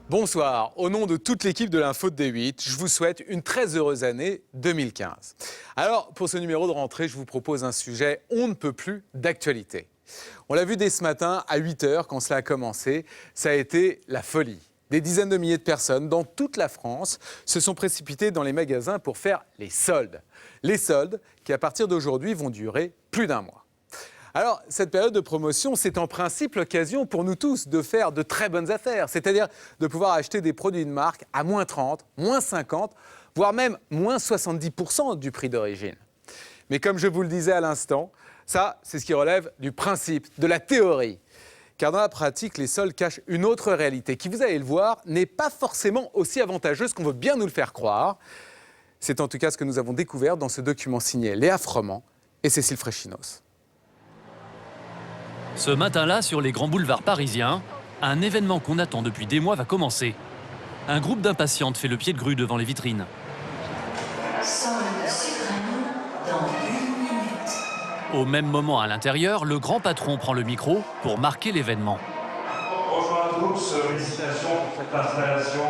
Bonsoir, au nom de toute l'équipe de l'Info de D8, je vous souhaite une très heureuse année 2015. Alors, pour ce numéro de rentrée, je vous propose un sujet on ne peut plus d'actualité. On l'a vu dès ce matin, à 8 h, quand cela a commencé, ça a été la folie. Des dizaines de milliers de personnes dans toute la France se sont précipitées dans les magasins pour faire les soldes. Les soldes qui, à partir d'aujourd'hui, vont durer plus d'un mois. Alors, cette période de promotion, c'est en principe l'occasion pour nous tous de faire de très bonnes affaires, c'est-à-dire de pouvoir acheter des produits de marque à moins 30, moins 50, voire même moins 70% du prix d'origine. Mais comme je vous le disais à l'instant, ça, c'est ce qui relève du principe, de la théorie. Car dans la pratique, les soldes cachent une autre réalité qui, vous allez le voir, n'est pas forcément aussi avantageuse qu'on veut bien nous le faire croire. C'est en tout cas ce que nous avons découvert dans ce document signé Léa Froment et Cécile Fréchinos. Ce matin-là, sur les grands boulevards parisiens, un événement qu'on attend depuis des mois va commencer. Un groupe d'impatientes fait le pied de grue devant les vitrines. Solde suprême dans 1 minute. Au même moment, à l'intérieur, le grand patron prend le micro pour marquer l'événement. Bonjour à tous, félicitations pour cette installation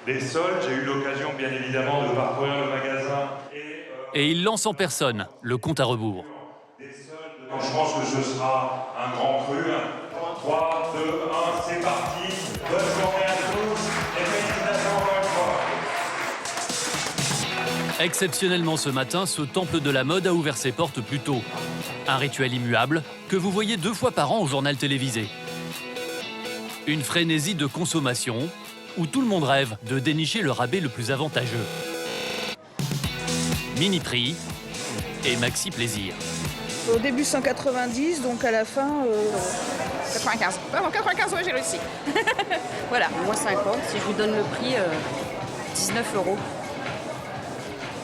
des soldes. J'ai eu l'occasion, bien évidemment, de parcourir le magasin. Et il lance en personne le compte à rebours. Donc, je pense que ce sera un grand cru. 3, 2, 1, c'est parti. Bonne journée à tous et félicitations encore une fois. Exceptionnellement ce matin, ce temple de la mode a ouvert ses portes plus tôt. Un rituel immuable que vous voyez 2 fois par an au journal télévisé. Une frénésie de consommation où tout le monde rêve de dénicher le rabais le plus avantageux. Mini prix et maxi plaisir. Au début 190, donc à la fin 95. Vraiment 95, ouais, j'ai réussi. Voilà. Moi 50, si je vous donne le prix, 19 €.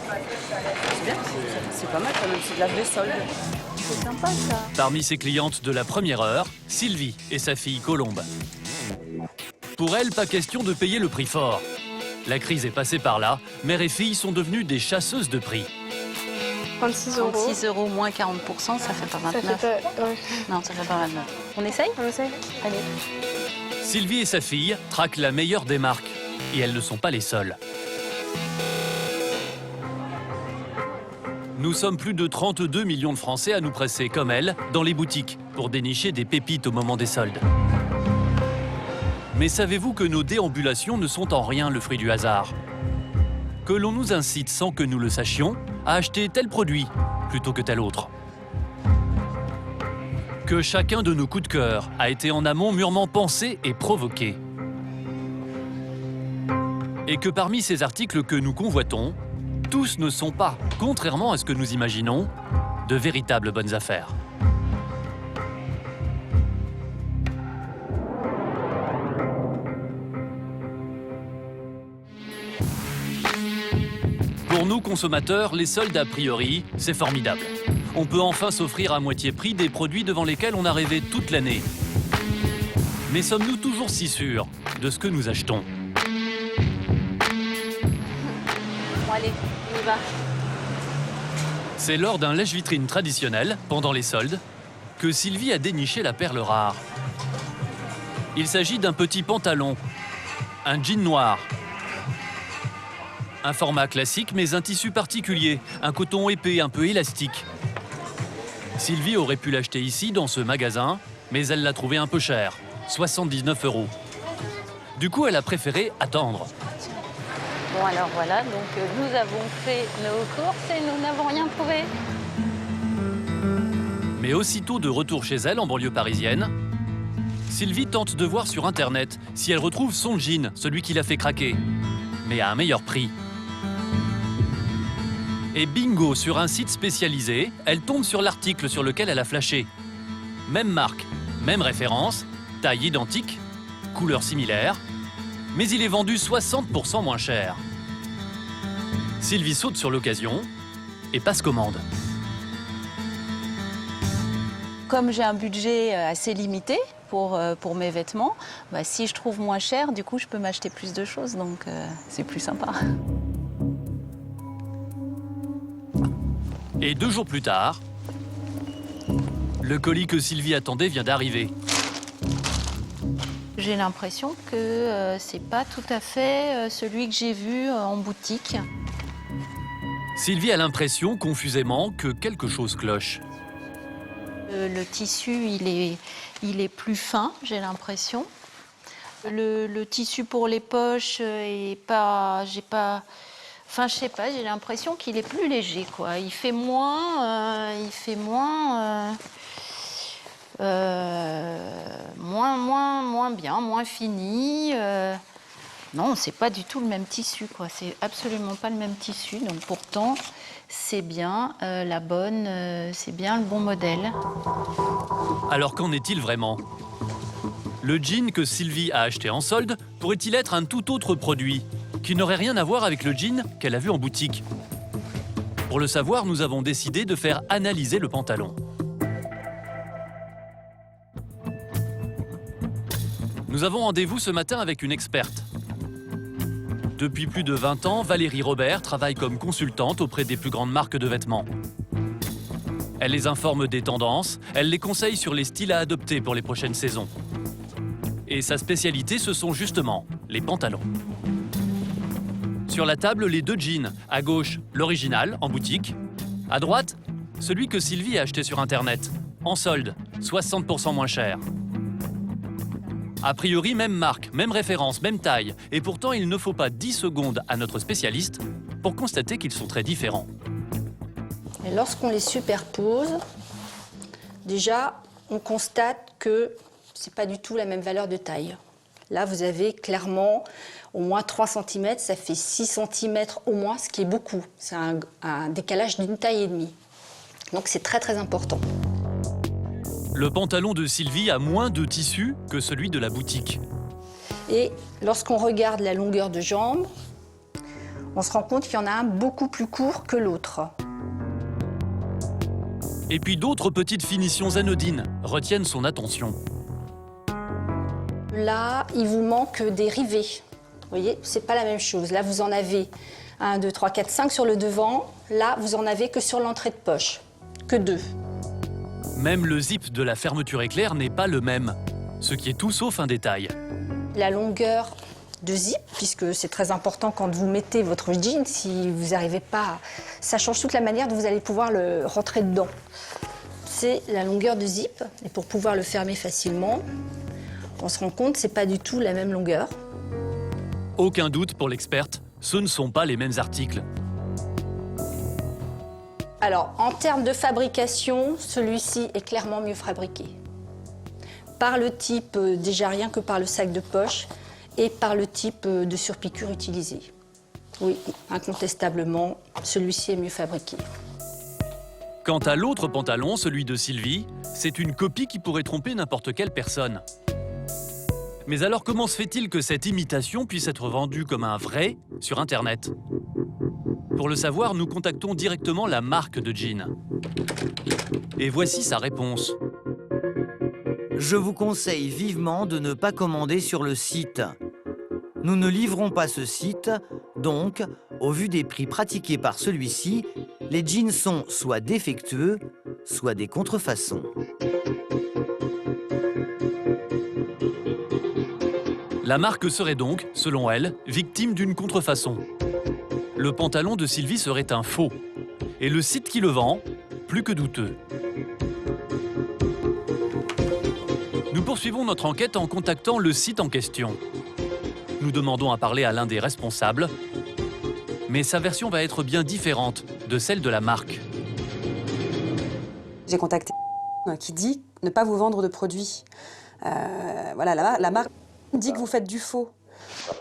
C'est bien, c'est pas mal quand même, c'est de la vraie solde. C'est sympa ça. Parmi ses clientes de la première heure, Sylvie et sa fille Colombe. Pour elle, pas question de payer le prix fort. La crise est passée par là, mère et fille sont devenues des chasseuses de prix. 36 €. 36 € moins 40%, ça fait pas 29. Ça fait pas... ouais. Non, ça fait pas 29. On essaye? On essaye. Allez. Sylvie et sa fille traquent la meilleure des marques. Et elles ne sont pas les seules. Nous sommes plus de 32 millions de Français à nous presser, comme elles, dans les boutiques, pour dénicher des pépites au moment des soldes. Mais savez-vous que nos déambulations ne sont en rien le fruit du hasard? Que l'on nous incite sans que nous le sachions à acheter tel produit plutôt que tel autre. Que chacun de nos coups de cœur a été en amont mûrement pensé et provoqué. Et que parmi ces articles que nous convoitons, tous ne sont pas, contrairement à ce que nous imaginons, de véritables bonnes affaires. Pour nous, consommateurs, les soldes, a priori, c'est formidable. On peut enfin s'offrir à moitié prix des produits devant lesquels on a rêvé toute l'année. Mais sommes-nous toujours si sûrs de ce que nous achetons? Bon allez, on y va. C'est lors d'un lèche-vitrine traditionnel, pendant les soldes, que Sylvie a déniché la perle rare. Il s'agit d'un petit pantalon, un jean noir. Un format classique, mais un tissu particulier, un coton épais, un peu élastique. Sylvie aurait pu l'acheter ici, dans ce magasin, mais elle l'a trouvé un peu cher, 79 €. Du coup, elle a préféré attendre. Bon alors voilà, donc nous avons fait nos courses et nous n'avons rien trouvé. Mais aussitôt de retour chez elle, en banlieue parisienne, Sylvie tente de voir sur Internet si elle retrouve son jean, celui qui l'a fait craquer, mais à un meilleur prix. Et bingo, sur un site spécialisé, elle tombe sur l'article sur lequel elle a flashé. Même marque, même référence, taille identique, couleur similaire, mais il est vendu 60% moins cher. Sylvie saute sur l'occasion et passe commande. Comme j'ai un budget assez limité pour mes vêtements, bah, si je trouve moins cher, du coup, je peux m'acheter plus de choses, donc c'est plus sympa. Et 2 jours plus tard, le colis que Sylvie attendait vient d'arriver. J'ai l'impression que c'est pas tout à fait celui que j'ai vu en boutique. Sylvie a l'impression, confusément, que quelque chose cloche. Le tissu, il est plus fin, j'ai l'impression. Le tissu pour les poches est pas, enfin, je sais pas, j'ai l'impression qu'il est plus léger, quoi. Il fait moins bien, moins fini. Non, c'est pas du tout le même tissu, quoi. C'est absolument pas le même tissu. Donc pourtant, c'est bien c'est bien le bon modèle. Alors qu'en est-il vraiment? Le jean que Sylvie a acheté en solde pourrait-il être un tout autre produit qui n'aurait rien à voir avec le jean qu'elle a vu en boutique? Pour le savoir, nous avons décidé de faire analyser le pantalon. Nous avons rendez-vous ce matin avec une experte. Depuis plus de 20 ans, Valérie Robert travaille comme consultante auprès des plus grandes marques de vêtements. Elle les informe des tendances, elle les conseille sur les styles à adopter pour les prochaines saisons. Et sa spécialité, ce sont justement les pantalons. Sur la table, les deux jeans. À gauche, l'original, en boutique. À droite, celui que Sylvie a acheté sur Internet, en solde, 60% moins cher. A priori, même marque, même référence, même taille. Et pourtant, il ne faut pas 10 secondes à notre spécialiste pour constater qu'ils sont très différents. Et lorsqu'on les superpose, déjà, on constate que ce n'est pas du tout la même valeur de taille. Là, vous avez clairement au moins 3 cm, ça fait 6 cm au moins, ce qui est beaucoup. C'est un décalage d'une taille et demie. Donc c'est très très important. Le pantalon de Sylvie a moins de tissu que celui de la boutique. Et lorsqu'on regarde la longueur de jambe, on se rend compte qu'il y en a un beaucoup plus court que l'autre. Et puis d'autres petites finitions anodines retiennent son attention. Là, il vous manque des rivets. Vous voyez, c'est pas la même chose. Là, vous en avez 1, 2, 3, 4, 5 sur le devant. Là, vous en avez que sur l'entrée de poche, que 2. Même le zip de la fermeture éclair n'est pas le même, ce qui est tout sauf un détail. La longueur de zip, puisque c'est très important quand vous mettez votre jean, si vous n'arrivez pas, ça change toute la manière dont vous allez pouvoir le rentrer dedans. C'est la longueur de zip, et pour pouvoir le fermer facilement, on se rend compte que ce n'est pas du tout la même longueur. Aucun doute pour l'experte, ce ne sont pas les mêmes articles. Alors, en termes de fabrication, celui-ci est clairement mieux fabriqué. Par le type, déjà rien que par le sac de poche, et par le type de surpiqûre utilisé. Oui, incontestablement, celui-ci est mieux fabriqué. Quant à l'autre pantalon, celui de Sylvie, c'est une copie qui pourrait tromper n'importe quelle personne. Mais alors comment se fait-il que cette imitation puisse être vendue comme un vrai sur Internet? Pour le savoir, nous contactons directement la marque de jeans. Et voici sa réponse. Je vous conseille vivement de ne pas commander sur le site. Nous ne livrons pas ce site, donc, au vu des prix pratiqués par celui-ci, les jeans sont soit défectueux, soit des contrefaçons. La marque serait donc, selon elle, victime d'une contrefaçon. Le pantalon de Sylvie serait un faux. Et le site qui le vend, plus que douteux. Nous poursuivons notre enquête en contactant le site en question. Nous demandons à parler à l'un des responsables, mais sa version va être bien différente de celle de la marque. J'ai contacté qui dit ne pas vous vendre de produits. Voilà, la marque dit que vous faites du faux.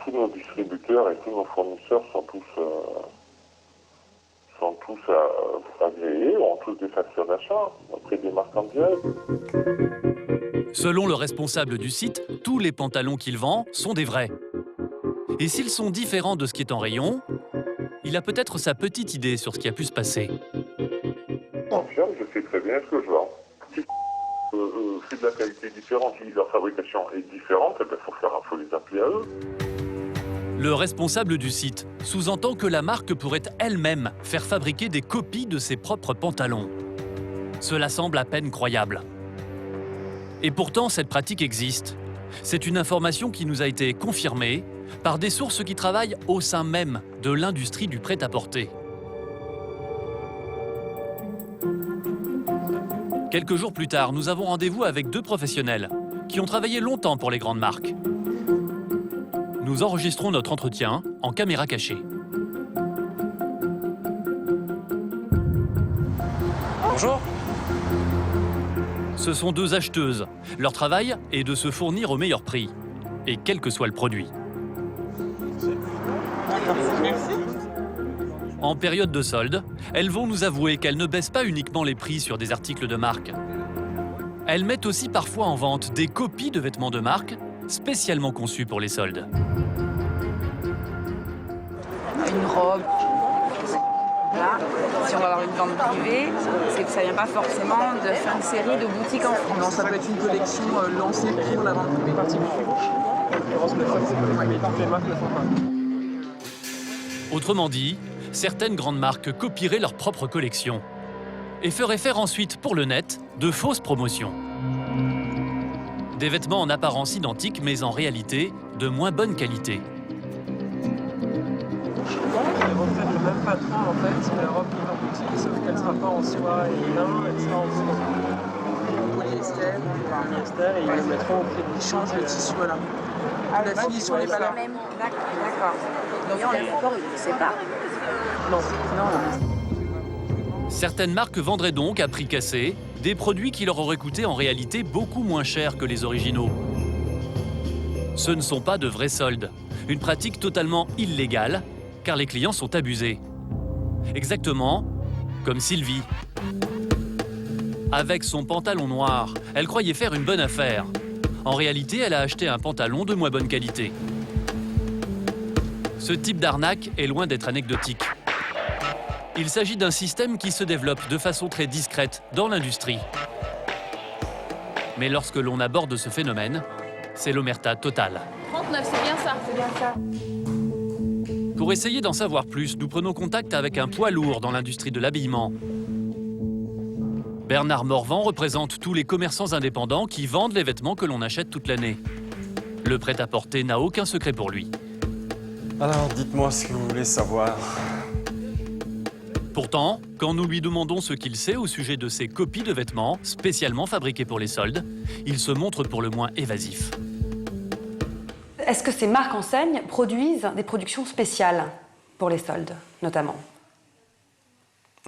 Tous nos distributeurs et tous nos fournisseurs sont tous agréés, ont tous des factures d'achat auprès des marques mondiales. Selon le responsable du site, tous les pantalons qu'il vend sont des vrais. Et s'ils sont différents de ce qui est en rayon, il a peut-être sa petite idée sur ce qui a pu se passer. Je sais très bien ce que je vends. Si c'est de la qualité différente, si leur fabrication est différente, il faut les appeler à eux. Le responsable du site sous-entend que la marque pourrait elle-même faire fabriquer des copies de ses propres pantalons. Cela semble à peine croyable. Et pourtant, cette pratique existe. C'est une information qui nous a été confirmée par des sources qui travaillent au sein même de l'industrie du prêt-à-porter. Quelques jours plus tard, nous avons rendez-vous avec 2 professionnels qui ont travaillé longtemps pour les grandes marques. Nous enregistrons notre entretien en caméra cachée. Bonjour. Ce sont 2 acheteuses. Leur travail est de se fournir au meilleur prix, et quel que soit le produit. En période de solde, elles vont nous avouer qu'elles ne baissent pas uniquement les prix sur des articles de marque. Elles mettent aussi parfois en vente des copies de vêtements de marque spécialement conçues pour les soldes. Une robe. Là, si on va avoir une vente privée, c'est que ça vient pas forcément de fin de série de boutiques en France. Non, ça peut être une collection lancée pour la vente privée particulière. Autrement dit, certaines grandes marques copieraient leur propre collection et feraient faire ensuite pour le net de fausses promotions. Des vêtements en apparence identiques mais en réalité de moins bonne qualité. Elle reprend le même patron en fait, la robe qui est en boutique, sauf qu'elle ne sera pas en soie et lin, elle sera en polyester, et ils le mettront au prix. Ils changent le tissu, voilà. La finition n'est pas la même. D'accord. Donc il ne sait pas. Non. Certaines marques vendraient donc à prix cassé des produits qui leur auraient coûté en réalité beaucoup moins cher que les originaux. Ce ne sont pas de vrais soldes, une pratique totalement illégale car les clients sont abusés. Exactement comme Sylvie. Avec son pantalon noir, elle croyait faire une bonne affaire. En réalité, elle a acheté un pantalon de moins bonne qualité. Ce type d'arnaque est loin d'être anecdotique. Il s'agit d'un système qui se développe de façon très discrète dans l'industrie. Mais lorsque l'on aborde ce phénomène, c'est l'omerta totale. 39, c'est bien ça. C'est bien ça. Pour essayer d'en savoir plus, nous prenons contact avec un poids lourd dans l'industrie de l'habillement. Bernard Morvan représente tous les commerçants indépendants qui vendent les vêtements que l'on achète toute l'année. Le prêt-à-porter n'a aucun secret pour lui. Alors, dites-moi ce que vous voulez savoir. Pourtant, quand nous lui demandons ce qu'il sait au sujet de ces copies de vêtements spécialement fabriquées pour les soldes, il se montre pour le moins évasif. Est-ce que ces marques enseignes produisent des productions spéciales pour les soldes, notamment?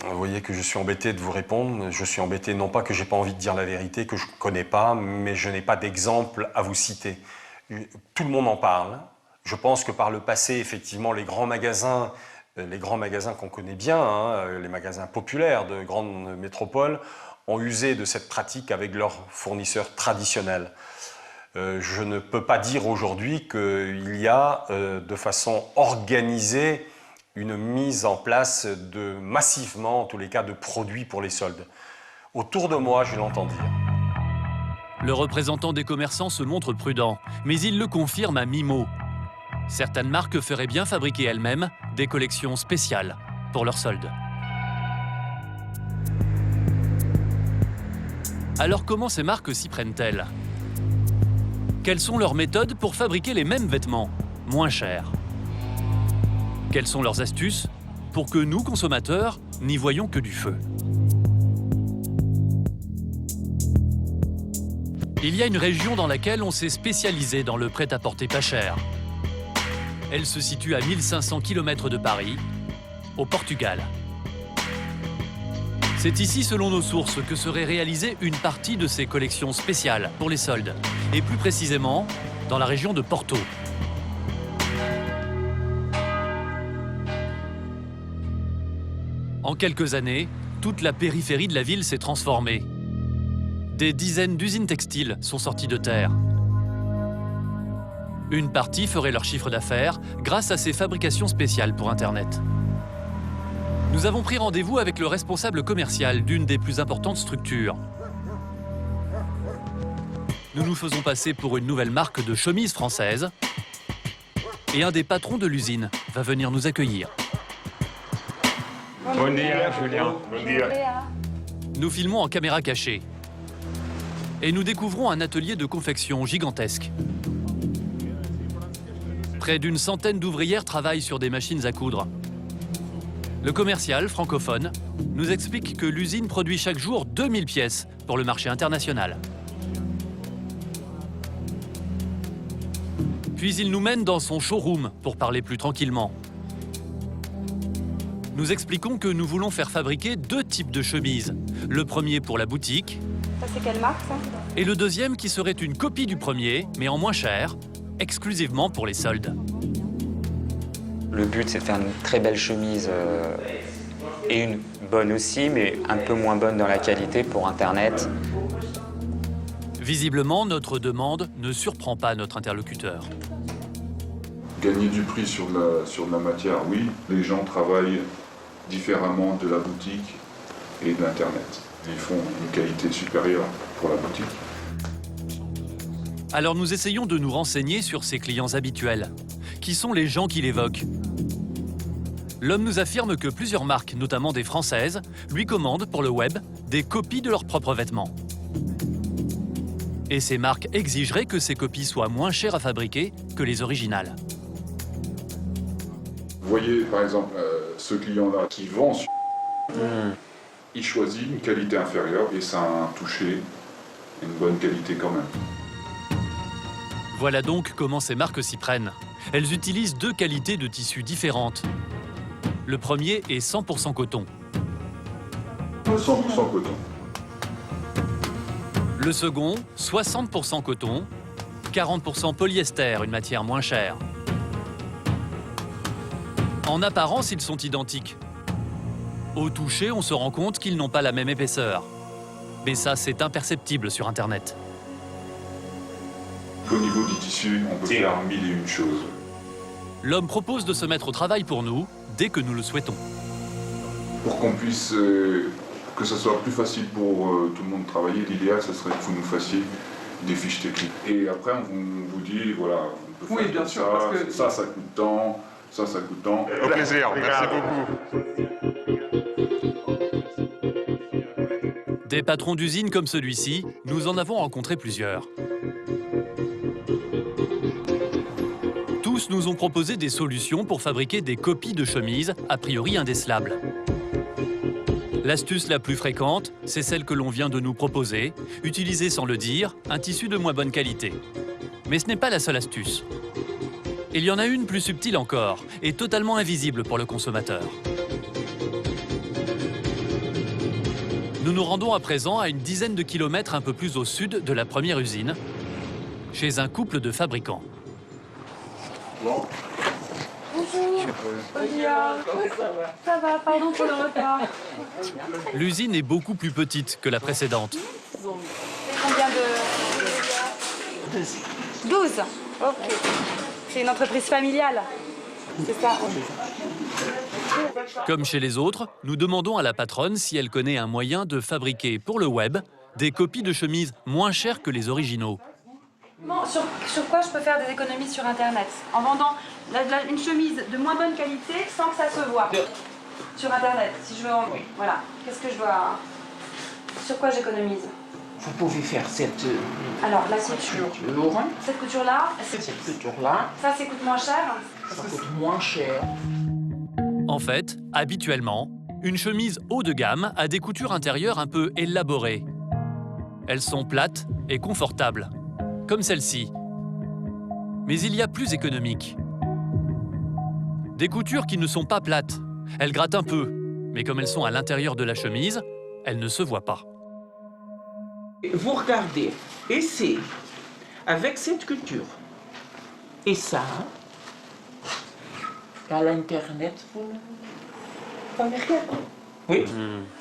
Vous voyez que je suis embêté de vous répondre. Je suis embêté non pas que j'ai pas envie de dire la vérité, que je ne connais pas, mais je n'ai pas d'exemple à vous citer. Tout le monde en parle. Je pense que par le passé, effectivement, les grands magasins qu'on connaît bien, les magasins populaires de grandes métropoles, ont usé de cette pratique avec leurs fournisseurs traditionnels. Je ne peux pas dire aujourd'hui qu'il y a de façon organisée une mise en place massivement, en tous les cas, de produits pour les soldes. Autour de moi, je l'entends dire. Le représentant des commerçants se montre prudent, mais il le confirme à mi-mot. Certaines marques feraient bien fabriquer elles-mêmes des collections spéciales pour leurs soldes. Alors comment ces marques s'y prennent-elles? Quelles sont leurs méthodes pour fabriquer les mêmes vêtements, moins chers? Quelles sont leurs astuces pour que nous, consommateurs, n'y voyons que du feu? Il y a une région dans laquelle on s'est spécialisé dans le prêt-à-porter pas cher. Elle se situe à 1500 km de Paris, au Portugal. C'est ici, selon nos sources, que serait réalisée une partie de ces collections spéciales pour les soldes, et plus précisément dans la région de Porto. En quelques années, toute la périphérie de la ville s'est transformée. Des dizaines d'usines textiles sont sorties de terre. Une partie ferait leur chiffre d'affaires grâce à ces fabrications spéciales pour Internet. Nous avons pris rendez-vous avec le responsable commercial d'une des plus importantes structures. Nous nous faisons passer pour une nouvelle marque de chemises française et un des patrons de l'usine va venir nous accueillir. Bon dia, Julien. Bon dia. Nous filmons en caméra cachée. Et nous découvrons un atelier de confection gigantesque. Près d'une centaine d'ouvrières travaillent sur des machines à coudre. Le commercial francophone nous explique que l'usine produit chaque jour 2000 pièces pour le marché international. Puis il nous mène dans son showroom pour parler plus tranquillement. Nous expliquons que nous voulons faire fabriquer 2 types de chemises. Le premier pour la boutique. Ça, c'est quelle marque, ça? Et le deuxième qui serait une copie du premier, mais en moins cher, exclusivement pour les soldes. Le but, c'est de faire une très belle chemise et une bonne aussi, mais un peu moins bonne dans la qualité pour Internet. Visiblement, notre demande ne surprend pas notre interlocuteur. Gagner du prix sur de la matière, oui. Les gens travaillent différemment de la boutique et d'Internet. Ils font une qualité supérieure pour la boutique. Alors nous essayons de nous renseigner sur ses clients habituels. Qui sont les gens qui l'évoquent? L'homme nous affirme que plusieurs marques, notamment des françaises, lui commandent pour le web des copies de leurs propres vêtements. Et ces marques exigeraient que ces copies soient moins chères à fabriquer que les originales. Vous voyez, par exemple, ce client-là qui vend, il choisit une qualité inférieure et ça a un toucher, une bonne qualité quand même. Voilà donc comment ces marques s'y prennent. Elles utilisent 2 qualités de tissus différentes. Le premier est 100% coton. 100% coton. Le second, 60% coton, 40% polyester, une matière moins chère. En apparence, ils sont identiques. Au toucher, on se rend compte qu'ils n'ont pas la même épaisseur. Mais ça, c'est imperceptible sur Internet. Au niveau du tissu, on peut faire 1001 choses. L'homme propose de se mettre au travail pour nous, dès que nous le souhaitons. Pour qu'on puisse, que ce soit plus facile pour tout le monde de travailler, l'idéal, ce serait que vous nous fassiez des fiches techniques. Et après, on vous dit, voilà, on peut faire bien comme sûr, ça, parce que... ça coûte tant, ça coûte tant. Au plaisir, merci beaucoup. Des patrons d'usines comme celui-ci, nous en avons rencontré plusieurs. Tous nous ont proposé des solutions pour fabriquer des copies de chemises a priori indécelables. L'astuce la plus fréquente, c'est celle que l'on vient de nous proposer, utiliser sans le dire un tissu de moins bonne qualité. Mais ce n'est pas la seule astuce. Il y en a une plus subtile encore et totalement invisible pour le consommateur. Nous nous rendons à présent à une dizaine de kilomètres un peu plus au sud de la première usine, chez un couple de fabricants. Bonjour. Olivia. Ça va, pardon pour le retard. L'usine est beaucoup plus petite que la précédente. Combien de... 12. Ok. C'est une entreprise familiale. C'est ça. Comme chez les autres, nous demandons à la patronne si elle connaît un moyen de fabriquer pour le web des copies de chemises moins chères que les originaux. Sur quoi je peux faire des économies sur Internet? En vendant une chemise de moins bonne qualité sans que ça se voit. Sur Internet, si je veux en... Voilà. Qu'est-ce que je dois... Sur quoi j'économise? Vous pouvez faire cette... Alors, la couture. Cette couture-là. Cette couture-là. Ça coûte moins cher. Ça coûte moins cher. En fait, habituellement, une chemise haut de gamme a des coutures intérieures un peu élaborées. Elles sont plates et confortables, comme celle-ci. Mais il y a plus économique. Des coutures qui ne sont pas plates. Elles grattent un peu, mais comme elles sont à l'intérieur de la chemise, elles ne se voient pas. Vous regardez, et c'est avec cette couture. Et ça, à l'Internet, vous ne voyez rien. Oui,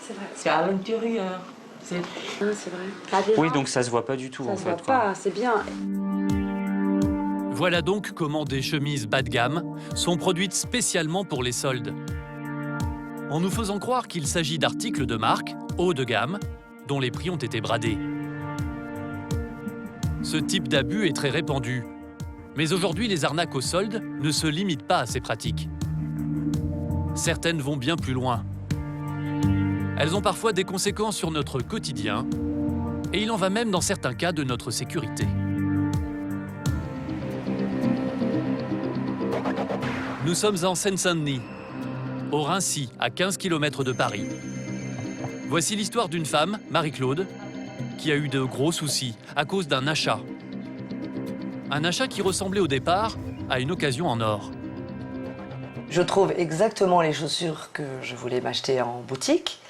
c'est vrai. C'est à l'intérieur. C'est vrai. Oui, donc ça se voit pas du tout en fait. Ça se voit pas, c'est bien. Voilà donc comment des chemises bas de gamme sont produites spécialement pour les soldes. En nous faisant croire qu'il s'agit d'articles de marque, haut de gamme, dont les prix ont été bradés. Ce type d'abus est très répandu. Mais aujourd'hui, les arnaques aux soldes ne se limitent pas à ces pratiques. Certaines vont bien plus loin. Elles ont parfois des conséquences sur notre quotidien Et il en va même dans certains cas de notre sécurité. Nous sommes en Seine-Saint-Denis, au Raincy, à 15 km de Paris. Voici l'histoire d'une femme, Marie-Claude, qui a eu de gros soucis à cause d'un achat. Un achat qui ressemblait au départ à une occasion en or. Je trouve exactement les chaussures que je voulais m'acheter en boutique,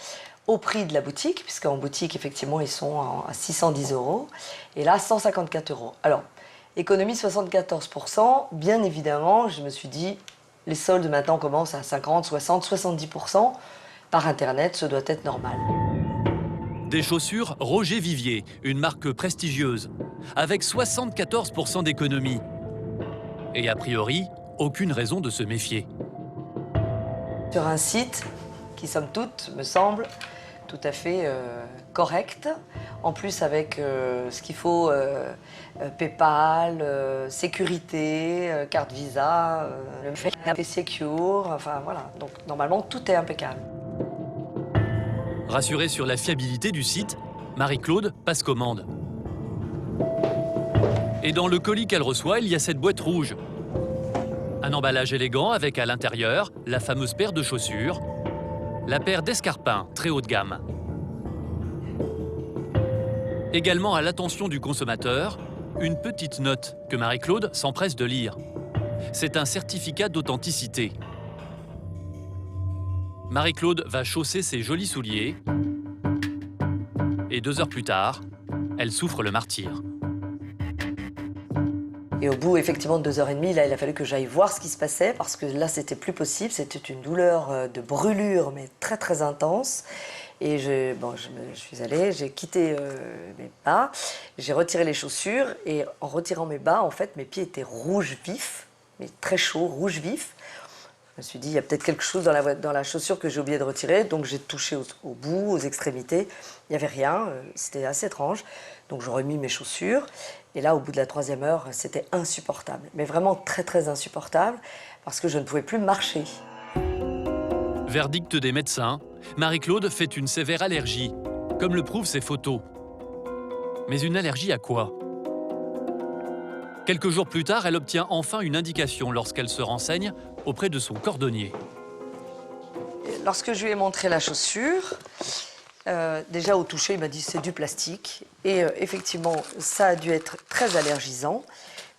au prix de la boutique, puisqu'en boutique, effectivement, ils sont à 610 €, et là, 154 €. Alors, économie 74%, bien évidemment, je me suis dit, les soldes maintenant commencent à 50, 60, 70%. Par Internet, ce doit être normal. Des chaussures Roger Vivier, une marque prestigieuse, avec 74% d'économie. Et a priori, aucune raison de se méfier. Sur un site qui, somme toute, me semble tout à fait correct. En plus, avec ce qu'il faut, PayPal, sécurité, carte Visa, le fait Secure, enfin voilà. Donc normalement, tout est impeccable. Rassurée sur la fiabilité du site, Marie-Claude passe commande. Et dans le colis qu'elle reçoit, il y a cette boîte rouge. Un emballage élégant avec à l'intérieur la fameuse paire de chaussures, la paire d'escarpins très haut de gamme. Également à l'attention du consommateur, une petite note que Marie-Claude s'empresse de lire. C'est un certificat d'authenticité. Marie-Claude va chausser ses jolis souliers et 2 heures plus tard, elle souffre le martyre. Et au bout, effectivement, de 2h30, là, il a fallu que j'aille voir ce qui se passait, parce que là, c'était plus possible. C'était une douleur de brûlure, mais très, très intense. Et je suis allée, j'ai quitté mes bas, j'ai retiré les chaussures, et en retirant mes bas, en fait, mes pieds étaient rouges vifs, mais très chauds, rouges vifs. Je me suis dit, il y a peut-être quelque chose dans la chaussure que j'ai oublié de retirer, donc j'ai touché au bout, aux extrémités. Il n'y avait rien, c'était assez étrange. Donc je remis mes chaussures. Et là, au bout de la 3e heure, c'était insupportable. Mais vraiment très, très insupportable, parce que je ne pouvais plus marcher. Verdict des médecins, Marie-Claude fait une sévère allergie, comme le prouvent ses photos. Mais une allergie à quoi? Quelques jours plus tard, elle obtient enfin une indication lorsqu'elle se renseigne auprès de son cordonnier. Lorsque je lui ai montré la chaussure, déjà au toucher, il m'a dit c'est du plastique. Et effectivement, ça a dû être très allergisant,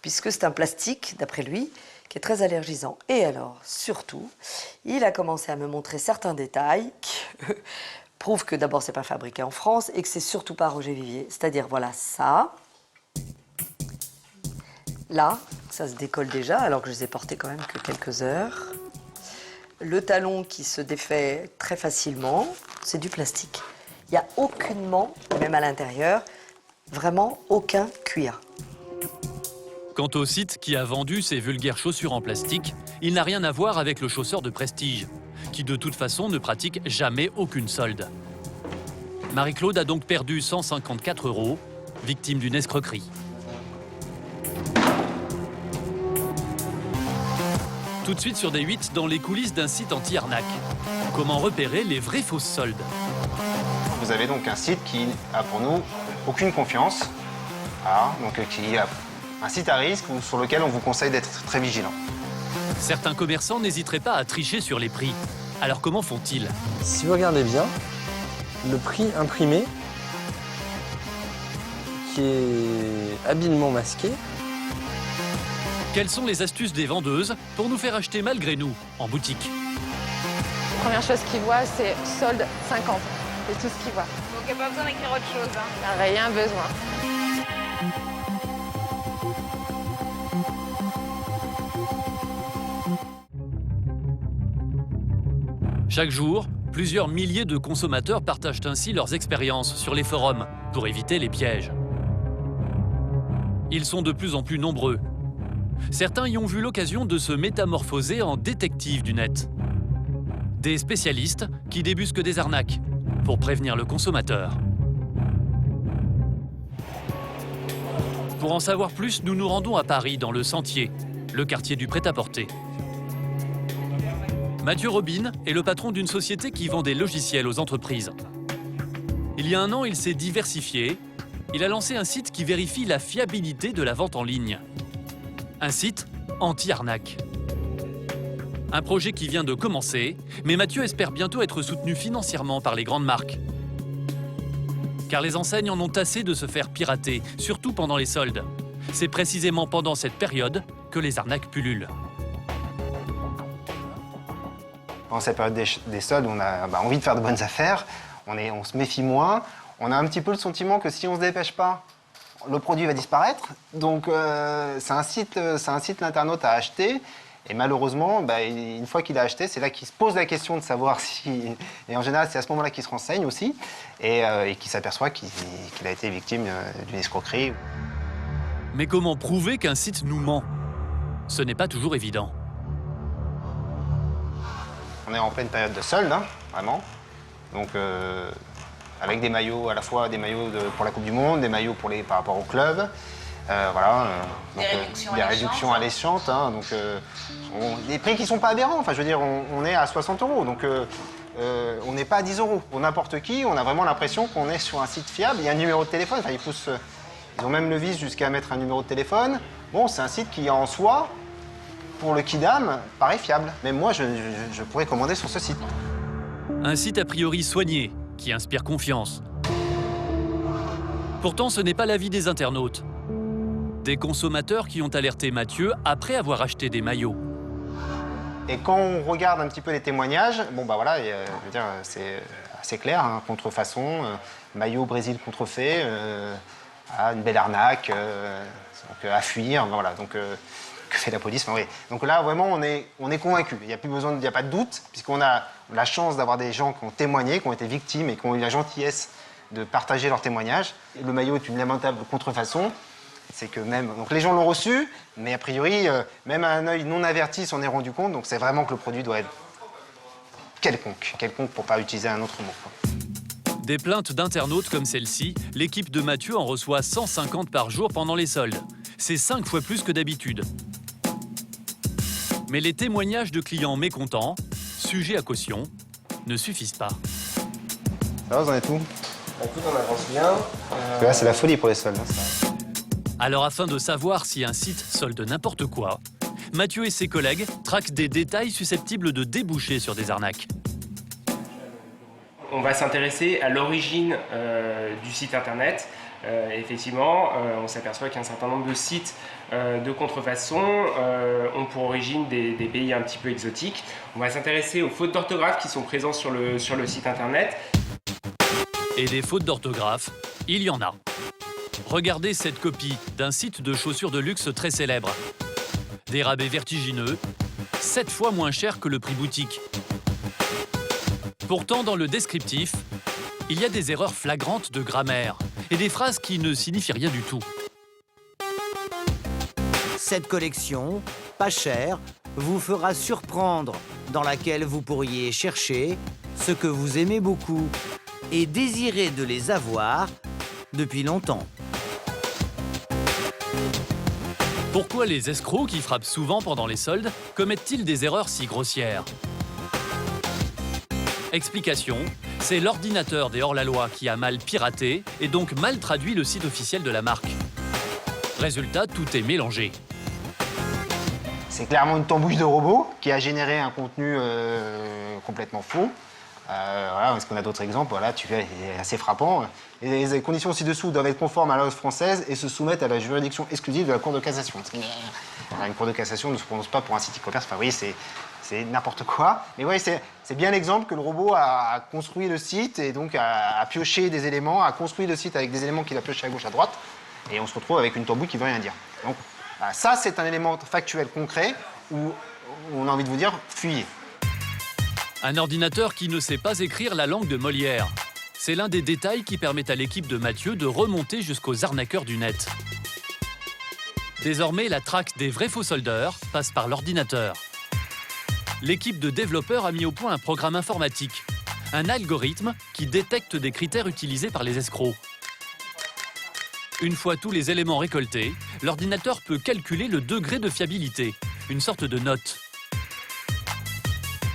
puisque c'est un plastique, d'après lui, qui est très allergisant. Et alors, surtout, il a commencé à me montrer certains détails qui prouvent que d'abord, c'est pas fabriqué en France et que c'est surtout pas Roger Vivier. C'est-à-dire, voilà, ça. Là, ça se décolle déjà, alors que je les ai portés quand même que quelques heures. Le talon qui se défait très facilement, c'est du plastique. Il n'y a aucunement, même à l'intérieur, vraiment aucun cuir. Quant au site qui a vendu ces vulgaires chaussures en plastique, il n'a rien à voir avec le chausseur de prestige, qui de toute façon ne pratique jamais aucune solde. Marie-Claude a donc perdu 154 €, victime d'une escroquerie. Tout de suite sur D8, dans les coulisses d'un site anti-arnaque. Comment repérer les vraies fausses soldes? Vous avez donc un site qui a pour nous aucune confiance, donc qui a un site à risque sur lequel on vous conseille d'être très vigilant. Certains commerçants n'hésiteraient pas à tricher sur les prix. Alors comment font-ils? Si vous regardez bien, le prix imprimé, qui est habilement masqué. Quelles sont les astuces des vendeuses pour nous faire acheter malgré nous en boutique? La première chose qu'ils voient, c'est solde 50. C'est tout ce qu'ils voient. Donc il n'y a pas besoin d'écrire autre chose. Il n'y a rien besoin. Chaque jour, plusieurs milliers de consommateurs partagent ainsi leurs expériences sur les forums pour éviter les pièges. Ils sont de plus en plus nombreux. Certains y ont vu l'occasion de se métamorphoser en détectives du net. Des spécialistes qui débusquent des arnaques pour prévenir le consommateur. Pour en savoir plus, nous nous rendons à Paris, dans le Sentier, le quartier du prêt-à-porter. Mathieu Robin est le patron d'une société qui vend des logiciels aux entreprises. Il y a un an, il s'est diversifié il a lancé un site qui vérifie la fiabilité de la vente en ligne. Un site anti-arnaque. Un projet qui vient de commencer, mais Mathieu espère bientôt être soutenu financièrement par les grandes marques. Car les enseignes en ont assez de se faire pirater, surtout pendant les soldes. C'est précisément pendant cette période que les arnaques pullulent. Pendant cette période des soldes, on a envie de faire de bonnes affaires, on se méfie moins, on a un petit peu le sentiment que si on ne se dépêche pas, le produit va disparaître. Donc c'est un site l'internaute a acheté. Et malheureusement, une fois qu'il a acheté, c'est là qu'il se pose la question de savoir si... Et en général, c'est à ce moment-là qu'il se renseigne aussi et qu'il s'aperçoit qu'il a été victime d'une escroquerie. Mais comment prouver qu'un site nous ment? Ce n'est pas toujours évident. On est en pleine période de solde, hein, vraiment. Donc, avec des maillots, à la fois des maillots pour la Coupe du Monde, des maillots par rapport au club. Voilà, des réductions alléchantes. Hein, donc, des prix qui ne sont pas aberrants. Enfin, je veux dire, on est à 60 €. Donc, on n'est pas à 10 € pour n'importe qui. On a vraiment l'impression qu'on est sur un site fiable. Il y a un numéro de téléphone. Enfin, ils ont même le vice jusqu'à mettre un numéro de téléphone. Bon, c'est un site qui, en soi, pour le kidam, paraît fiable. Même moi, je pourrais commander sur ce site. Un site a priori soigné, qui inspire confiance. Pourtant, ce n'est pas l'avis des internautes. Des consommateurs qui ont alerté Mathieu après avoir acheté des maillots. Et quand on regarde un petit peu les témoignages, bon bah voilà, je veux dire, c'est assez clair, hein, contrefaçon, maillot Brésil contrefait, une belle arnaque, donc, à fuir, voilà, donc que fait la police, enfin, oui. Donc là vraiment on est convaincus, il n'y a plus besoin, il n'y a pas de doute, puisqu'on a la chance d'avoir des gens qui ont témoigné, qui ont été victimes et qui ont eu la gentillesse de partager leurs témoignages. Le maillot est une lamentable contrefaçon. C'est que même... Donc les gens l'ont reçu, mais a priori, même à un œil non averti, s'en est rendu compte. Donc c'est vraiment que le produit doit être quelconque pour ne pas utiliser un autre mot, quoi. Des plaintes d'internautes comme celle-ci, l'équipe de Mathieu en reçoit 150 par jour pendant les soldes. C'est 5 fois plus que d'habitude. Mais les témoignages de clients mécontents, sujets à caution, ne suffisent pas. Ça va, vous en êtes où? Écoute, on avance bien. Là, c'est la folie pour les soldes. Hein, ça. Alors afin de savoir si un site solde n'importe quoi, Mathieu et ses collègues traquent des détails susceptibles de déboucher sur des arnaques. On va s'intéresser à l'origine du site internet. Effectivement, on s'aperçoit qu'il y a un certain nombre de sites de contrefaçon ont pour origine des pays un petit peu exotiques. On va s'intéresser aux fautes d'orthographe qui sont présentes sur le site internet. Et des fautes d'orthographe, il y en a. Regardez cette copie d'un site de chaussures de luxe très célèbre. Des rabais vertigineux, 7 fois moins cher que le prix boutique. Pourtant, dans le descriptif, il y a des erreurs flagrantes de grammaire et des phrases qui ne signifient rien du tout. Cette collection, pas chère, vous fera surprendre, dans laquelle vous pourriez chercher ce que vous aimez beaucoup et désirer de les avoir depuis longtemps. Pourquoi les escrocs qui frappent souvent pendant les soldes commettent-ils des erreurs si grossières? Explication, c'est l'ordinateur des hors-la-loi qui a mal piraté et donc mal traduit le site officiel de la marque. Résultat, tout est mélangé. C'est clairement une tambouille de robot qui a généré un contenu complètement faux. Voilà, est-ce qu'on a d'autres exemples? Voilà, tu vois, c'est assez frappant. Et les conditions ci-dessous doivent être conformes à la loi française et se soumettre à la juridiction exclusive de la Cour de cassation. Une Cour de cassation ne se prononce pas pour un site e-commerce. Enfin, oui, c'est n'importe quoi. Mais oui, c'est bien l'exemple que le robot a construit le site et donc a pioché des éléments, a construit le site avec des éléments qu'il a pioché à gauche, à droite. Et on se retrouve avec une tambouille qui ne veut rien dire. Donc, voilà, ça, c'est un élément factuel concret où on a envie de vous dire, fuyez. Un ordinateur qui ne sait pas écrire la langue de Molière. C'est l'un des détails qui permettent à l'équipe de Mathieu de remonter jusqu'aux arnaqueurs du net. Désormais, la traque des vrais faux soldeurs passe par l'ordinateur. L'équipe de développeurs a mis au point un programme informatique, un algorithme qui détecte des critères utilisés par les escrocs. Une fois tous les éléments récoltés, l'ordinateur peut calculer le degré de fiabilité, une sorte de note.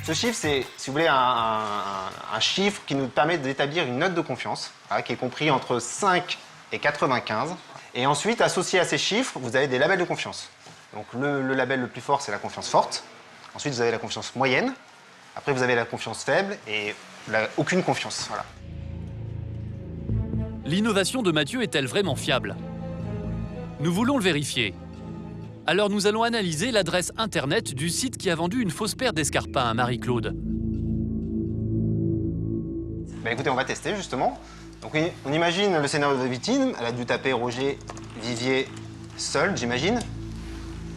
Ce chiffre, c'est, si vous voulez, un chiffre qui nous permet d'établir une note de confiance, voilà, qui est compris entre 5 et 95. Et ensuite, associé à ces chiffres, vous avez des labels de confiance. Donc le label le plus fort, c'est la confiance forte. Ensuite, vous avez la confiance moyenne. Après, vous avez la confiance faible et aucune confiance. Voilà. L'innovation de Mathieu est-elle vraiment fiable? Nous voulons le vérifier. Alors nous allons analyser l'adresse internet du site qui a vendu une fausse paire d'escarpins à Marie-Claude. Bah écoutez, on va tester justement. Donc on imagine le scénario de la victime. Elle a dû taper Roger Vivier seul, j'imagine.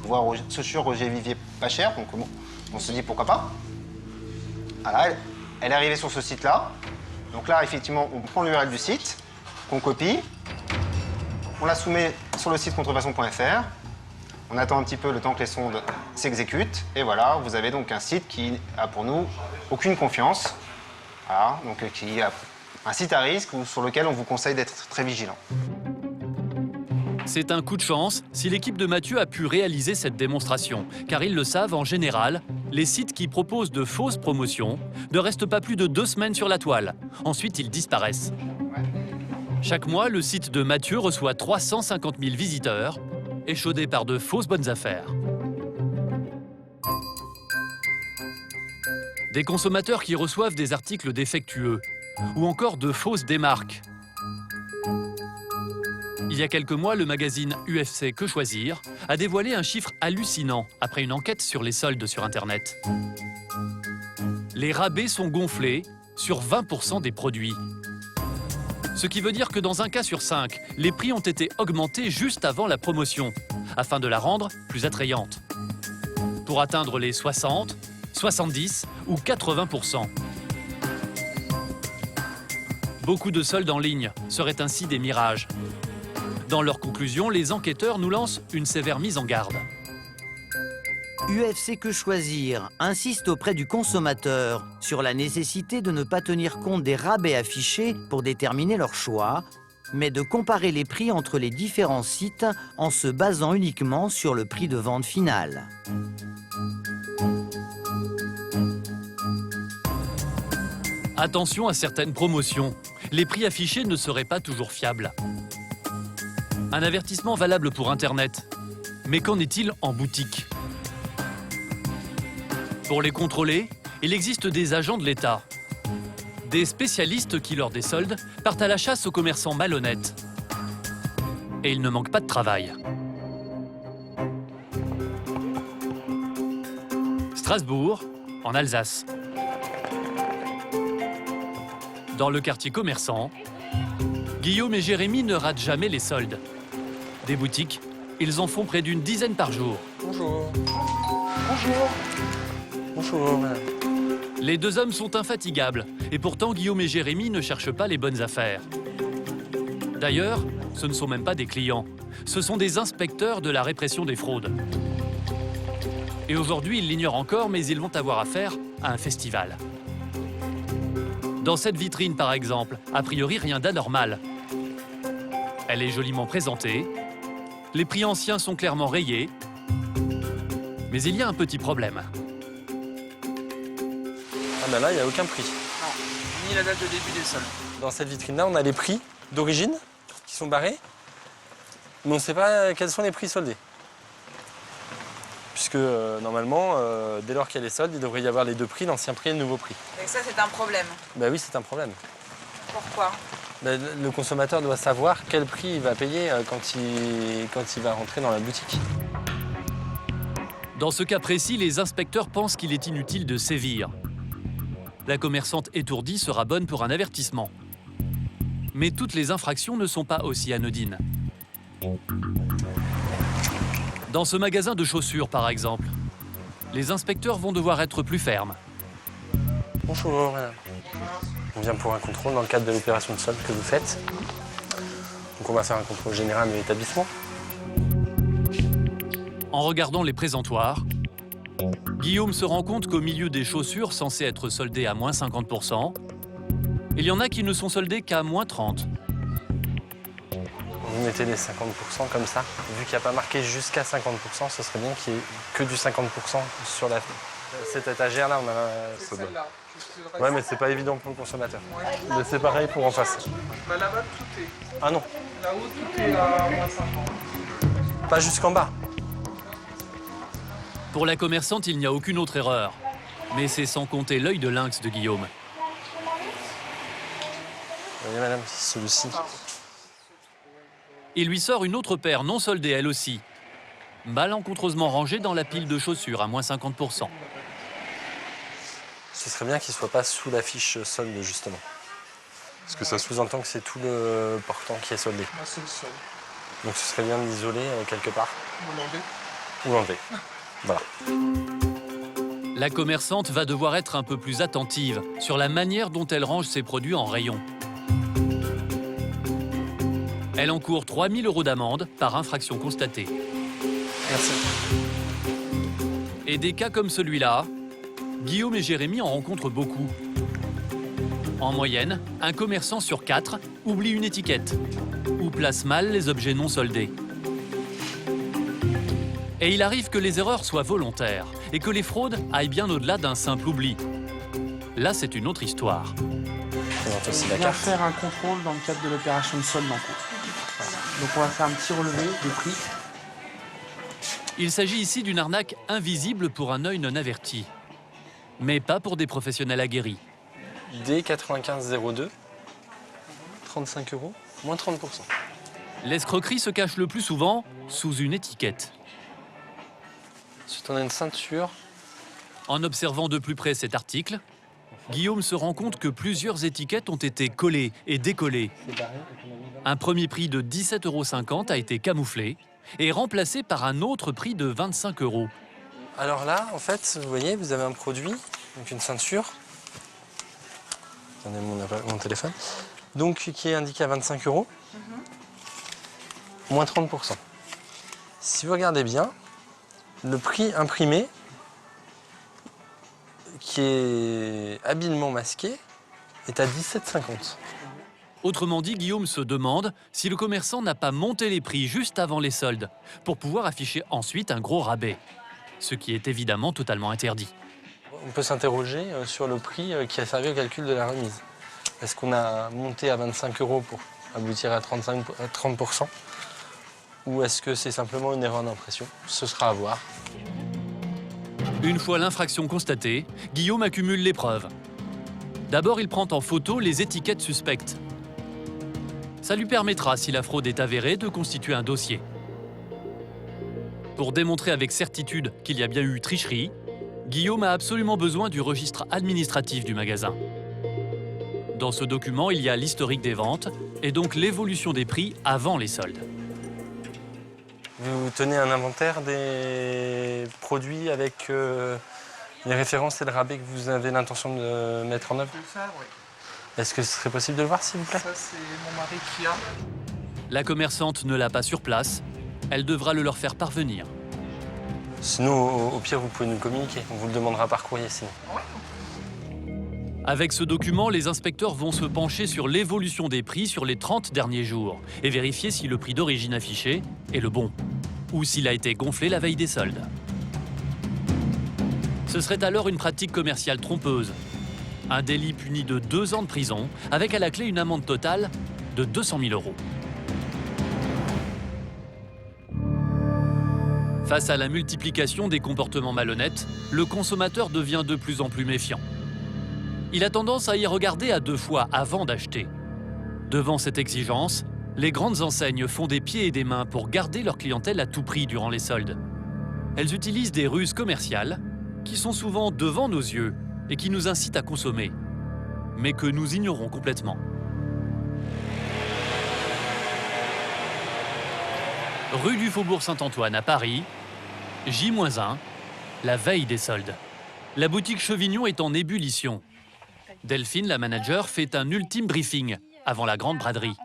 Voir chaussures Roger Vivier pas cher, donc bon, on se dit pourquoi pas. Voilà, elle est arrivée sur ce site-là. Donc là, effectivement, on prend l'URL du site, qu'on copie, on la soumet sur le site contrefaçon.fr. On attend un petit peu le temps que les sondes s'exécutent. Et voilà, vous avez donc un site qui a pour nous aucune confiance. Voilà, donc qui a un site à risque sur lequel on vous conseille d'être très vigilant. C'est un coup de chance si l'équipe de Mathieu a pu réaliser cette démonstration, car ils le savent, en général, les sites qui proposent de fausses promotions ne restent pas plus de 2 semaines sur la toile. Ensuite, ils disparaissent. Chaque mois, le site de Mathieu reçoit 350 000 visiteurs, échaudés par de fausses bonnes affaires. Des consommateurs qui reçoivent des articles défectueux, ou encore de fausses démarques. Il y a quelques mois, le magazine UFC Que Choisir a dévoilé un chiffre hallucinant après une enquête sur les soldes sur Internet. Les rabais sont gonflés sur 20% des produits. Ce qui veut dire que dans un cas sur 5, les prix ont été augmentés juste avant la promotion, afin de la rendre plus attrayante. Pour atteindre les 60, 70 ou 80%. Beaucoup de soldes en ligne seraient ainsi des mirages. Dans leur conclusion, les enquêteurs nous lancent une sévère mise en garde. UFC Que Choisir insiste auprès du consommateur sur la nécessité de ne pas tenir compte des rabais affichés pour déterminer leur choix, mais de comparer les prix entre les différents sites en se basant uniquement sur le prix de vente final. Attention à certaines promotions. Les prix affichés ne seraient pas toujours fiables. Un avertissement valable pour Internet. Mais qu'en est-il en boutique? Pour les contrôler, il existe des agents de l'État. Des spécialistes qui, lors des soldes, partent à la chasse aux commerçants malhonnêtes. Et il ne manque pas de travail. Strasbourg, en Alsace. Dans le quartier commerçant, Guillaume et Jérémy ne ratent jamais les soldes. Des boutiques, ils en font près d'une dizaine par jour. Bonjour. Bonjour. Bonjour. Les deux hommes sont infatigables, et pourtant Guillaume et Jérémy ne cherchent pas les bonnes affaires. D'ailleurs, ce ne sont même pas des clients, ce sont des inspecteurs de la répression des fraudes. Et aujourd'hui, ils l'ignorent encore, mais ils vont avoir affaire à un festival. Dans cette vitrine, par exemple, a priori rien d'anormal. Elle est joliment présentée, les prix anciens sont clairement rayés, mais il y a un petit problème. Ah ben là, il n'y a aucun prix. Non, ni la date de début des soldes. Dans cette vitrine-là, on a les prix d'origine qui sont barrés, mais on ne sait pas quels sont les prix soldés. Puisque normalement, dès lors qu'il y a les soldes, il devrait y avoir les deux prix, l'ancien prix et le nouveau prix. Et ça, c'est un problème. Ben oui, c'est un problème. Pourquoi? Ben, le consommateur doit savoir quel prix il va payer quand il va rentrer dans la boutique. Dans ce cas précis, les inspecteurs pensent qu'il est inutile de sévir. La commerçante étourdie sera bonne pour un avertissement. Mais toutes les infractions ne sont pas aussi anodines. Dans ce magasin de chaussures, par exemple, les inspecteurs vont devoir être plus fermes. Bonjour, madame. On vient pour un contrôle dans le cadre de l'opération de solde que vous faites. Donc on va faire un contrôle général de l'établissement. En regardant les présentoirs, Guillaume se rend compte qu'au milieu des chaussures censées être soldées à moins 50%, il y en a qui ne sont soldées qu'à moins 30%. Vous mettez les 50% comme ça. Vu qu'il n'y a pas marqué jusqu'à 50%, ce serait bien qu'il n'y ait que du 50% sur cette étagère-là. On a... Ouais, mais c'est pas évident pour le consommateur. Ouais. Mais c'est pareil pour en face. Bah là-bas, tout est. Ah non. Là-haut, tout est à moins 50. Pas jusqu'en bas. Pour la commerçante, il n'y a aucune autre erreur. Mais c'est sans compter l'œil de lynx de Guillaume. Vous voyez, madame, celui-ci. Il lui sort une autre paire non soldée elle aussi. Malencontreusement rangée dans la pile de chaussures à moins 50%. Ce serait bien qu'il ne soit pas sous la fiche solde, justement. Parce que ça sous-entend que c'est tout le portant qui est soldé. Moi, c'est le seul. Donc ce serait bien de l'isoler quelque part. Vous l'enlevez. Ou l'enlever. Voilà. La commerçante va devoir être un peu plus attentive sur la manière dont elle range ses produits en rayon. Elle encourt 3 000 € d'amende par infraction constatée. Merci. Et des cas comme celui-là, Guillaume et Jérémy en rencontrent beaucoup. En moyenne, un commerçant sur 4 oublie une étiquette ou place mal les objets non soldés. Et il arrive que les erreurs soient volontaires et que les fraudes aillent bien au-delà d'un simple oubli. Là, c'est une autre histoire. On va faire un contrôle dans le cadre de l'opération de solde en cours. Voilà. Donc on va faire un petit relevé de prix. Il s'agit ici d'une arnaque invisible pour un œil non averti, mais pas pour des professionnels aguerris. D9502, 35 €, moins 30%. L'escroquerie se cache le plus souvent sous une étiquette. Ensuite, on a une ceinture. En observant de plus près cet article, Guillaume se rend compte que plusieurs étiquettes ont été collées et décollées. Un premier prix de 17,50 € a été camouflé et remplacé par un autre prix de 25 €. Alors là, en fait, vous voyez, vous avez un produit, donc une ceinture. Attendez mon téléphone. Donc, qui est indiqué à 25 €, moins 30%. Si vous regardez bien, le prix imprimé, qui est habilement masqué, est à 17,50 €. Autrement dit, Guillaume se demande si le commerçant n'a pas monté les prix juste avant les soldes pour pouvoir afficher ensuite un gros rabais, ce qui est évidemment totalement interdit. On peut s'interroger sur le prix qui a servi au calcul de la remise. Est-ce qu'on a monté à 25 € pour aboutir à 30% ou est-ce que c'est simplement une erreur d'impression? Ce sera à voir. Une fois l'infraction constatée, Guillaume accumule les preuves. D'abord, il prend en photo les étiquettes suspectes. Ça lui permettra, si la fraude est avérée, de constituer un dossier. Pour démontrer avec certitude qu'il y a bien eu tricherie, Guillaume a absolument besoin du registre administratif du magasin. Dans ce document, il y a l'historique des ventes et donc l'évolution des prix avant les soldes. Vous tenez un inventaire des produits avec les références et le rabais que vous avez l'intention de mettre en œuvre? Je vais le faire, oui. Est-ce que ce serait possible de le voir, s'il vous plaît? Ça, c'est mon mari qui a. La commerçante ne l'a pas sur place. Elle devra le leur faire parvenir. Sinon, au pire, vous pouvez nous le communiquer. On vous le demandera par courrier, sinon. Avec ce document, les inspecteurs vont se pencher sur l'évolution des prix sur les 30 derniers jours et vérifier si le prix d'origine affiché est le bon ou s'il a été gonflé la veille des soldes. Ce serait alors une pratique commerciale trompeuse. Un délit puni de 2 ans de prison avec à la clé une amende totale de 200 000 €. Face à la multiplication des comportements malhonnêtes, le consommateur devient de plus en plus méfiant. Il a tendance à y regarder à 2 fois avant d'acheter. Devant cette exigence, les grandes enseignes font des pieds et des mains pour garder leur clientèle à tout prix durant les soldes. Elles utilisent des ruses commerciales qui sont souvent devant nos yeux et qui nous incitent à consommer, mais que nous ignorons complètement. Rue du Faubourg Saint-Antoine à Paris, J-1, la veille des soldes. La boutique Chevignon est en ébullition. Delphine, la manager, fait un ultime briefing avant la grande braderie.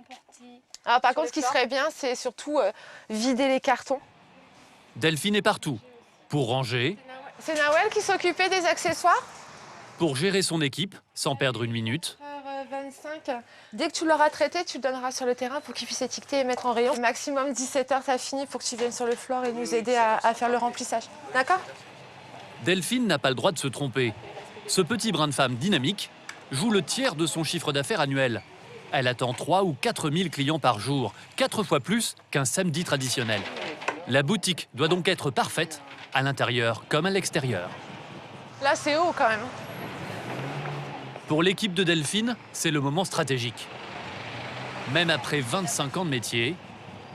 Alors, par contre, ce qui serait bien, c'est surtout vider les cartons. Delphine est partout, pour ranger, C'est Nawel qui s'occupait des accessoires. pour gérer son équipe, sans perdre une minute, 25. Dès que tu l'auras traité, tu le donneras sur le terrain pour qu'il puisse étiqueter et mettre en rayon. Maximum 17 h, t'as fini pour que tu viennes sur le floor et nous aider à faire le remplissage. D'accord? Delphine n'a pas le droit de se tromper. Ce petit brin de femme dynamique joue le tiers de son chiffre d'affaires annuel. Elle attend 3 ou 4 000 clients par jour, 4 fois plus qu'un samedi traditionnel. La boutique doit donc être parfaite, à l'intérieur comme à l'extérieur. Là, c'est haut quand même. Pour l'équipe de Delphine, c'est le moment stratégique. Même après 25 ans de métier,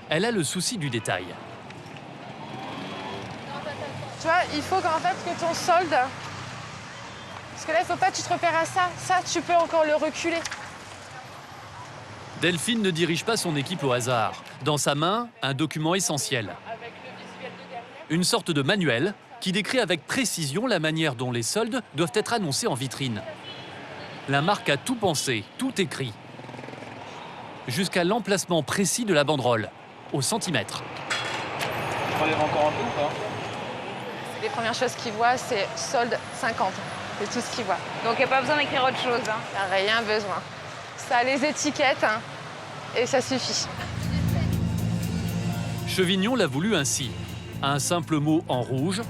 elle a le souci du détail. Tu vois, il faut qu'en fait que ton solde... Parce que là, il faut pas que tu te repères à ça. Ça, tu peux encore le reculer. Delphine ne dirige pas son équipe au hasard. Dans sa main, un document essentiel. Une sorte de manuel qui décrit avec précision la manière dont les soldes doivent être annoncés en vitrine. La marque a tout pensé, tout écrit. Jusqu'à l'emplacement précis de la banderole, au centimètre. Tu relèves encore un peu ou pas? Les premières choses qu'ils voient, c'est solde 50. C'est tout ce qu'ils voient. Donc, il n'y a pas besoin d'écrire autre chose. Il n'y a rien besoin. Ça a les étiquettes et ça suffit. Chevignon l'a voulu ainsi. Un simple mot en rouge,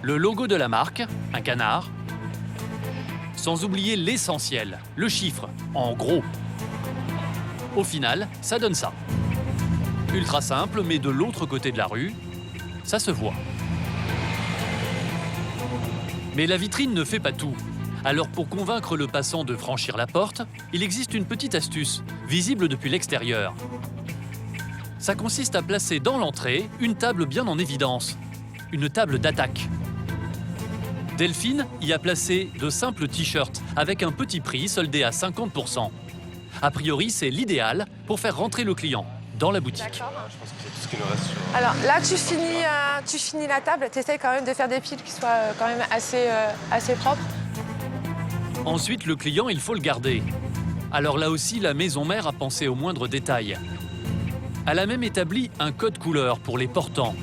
le logo de la marque, un canard, sans oublier l'essentiel, le chiffre, en gros. Au final, ça donne ça. Ultra simple, mais de l'autre côté de la rue, ça se voit. Mais la vitrine ne fait pas tout. Alors pour convaincre le passant de franchir la porte, il existe une petite astuce, visible depuis l'extérieur. Ça consiste à placer dans l'entrée une table bien en évidence, une table d'attaque. Delphine y a placé de simples t-shirts avec un petit prix soldé à 50%. A priori, c'est l'idéal pour faire rentrer le client dans la boutique. Je pense que c'est tout ce qui nous reste sur... Alors là, tu finis la table. Tu essaies quand même de faire des piles qui soient quand même assez propres. Ensuite, le client, il faut le garder. Alors là aussi, la maison mère a pensé aux moindres détails. Elle a même établi un code couleur pour les portants.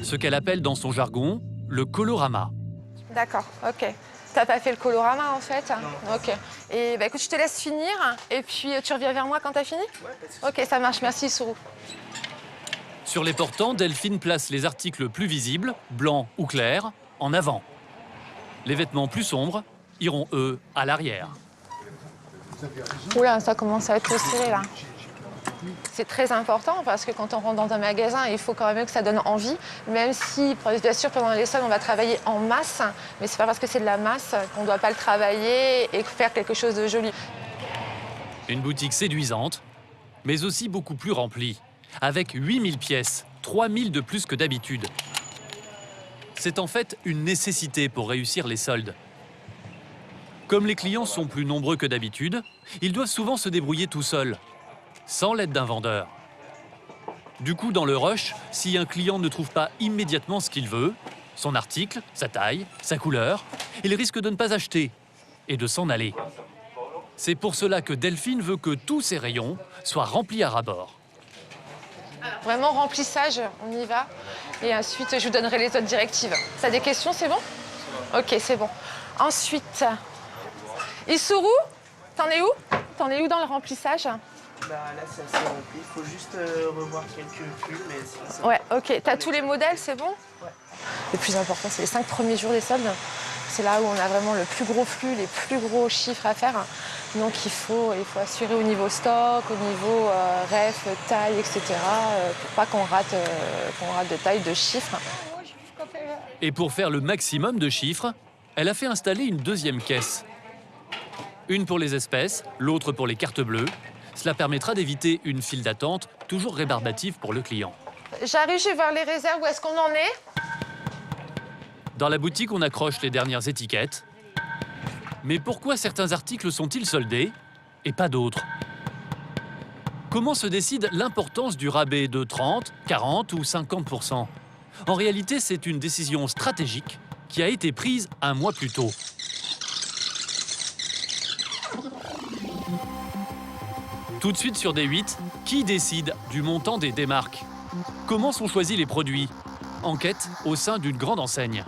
Ce qu'elle appelle dans son jargon, le colorama. D'accord, ok. T'as pas fait le colorama en fait? Non. Ok. Et bah écoute, je te laisse finir et puis tu reviens vers moi quand t'as fini? Ouais, pas de souci. Ok, ça marche, merci Sourou. Sur les portants, Delphine place les articles plus visibles, blancs ou clairs, en avant. Les vêtements plus sombres iront, eux, à l'arrière. Oula, ça commence à être serré là. C'est très important parce que quand on rentre dans un magasin, il faut quand même que ça donne envie. Même si, bien sûr, pendant les soldes, on va travailler en masse, mais c'est pas parce que c'est de la masse qu'on ne doit pas le travailler et faire quelque chose de joli. Une boutique séduisante, mais aussi beaucoup plus remplie, avec 8000 pièces, 3000 de plus que d'habitude. C'est en fait une nécessité pour réussir les soldes. Comme les clients sont plus nombreux que d'habitude, ils doivent souvent se débrouiller tout seuls, sans l'aide d'un vendeur. Du coup, dans le rush, si un client ne trouve pas immédiatement ce qu'il veut, son article, sa taille, sa couleur, il risque de ne pas acheter et de s'en aller. C'est pour cela que Delphine veut que tous ces rayons soient remplis à ras-bord. Vraiment remplissage, on y va. Et ensuite, je vous donnerai les autres directives. Ça a des questions, c'est bon? Ok, c'est bon. Ensuite, Issourou, t'en es où? T'en es où dans le remplissage? Bah là, c'est assez rempli. Il faut juste revoir quelques pulls, mais c'est... Ouais, ok. T'as tous les modèles, c'est bon? Ouais. Le plus important, c'est les 5 premiers jours des soldes. C'est là où on a vraiment le plus gros flux, les plus gros chiffres à faire. Donc il faut assurer au niveau stock, au niveau ref, taille, etc. Pour pas qu'on rate de taille, de chiffres. Et pour faire le maximum de chiffres, elle a fait installer une deuxième caisse. Une pour les espèces, l'autre pour les cartes bleues. Cela permettra d'éviter une file d'attente toujours rébarbative pour le client. J'arrive, je vais voir les réserves, où est-ce qu'on en est? Dans la boutique, on accroche les dernières étiquettes. Mais pourquoi certains articles sont-ils soldés et pas d'autres? Comment se décide l'importance du rabais de 30, 40 ou 50%? En réalité, c'est une décision stratégique qui a été prise un mois plus tôt. Tout de suite sur D8, qui décide du montant des démarques? Comment sont choisis les produits? Enquête au sein d'une grande enseigne.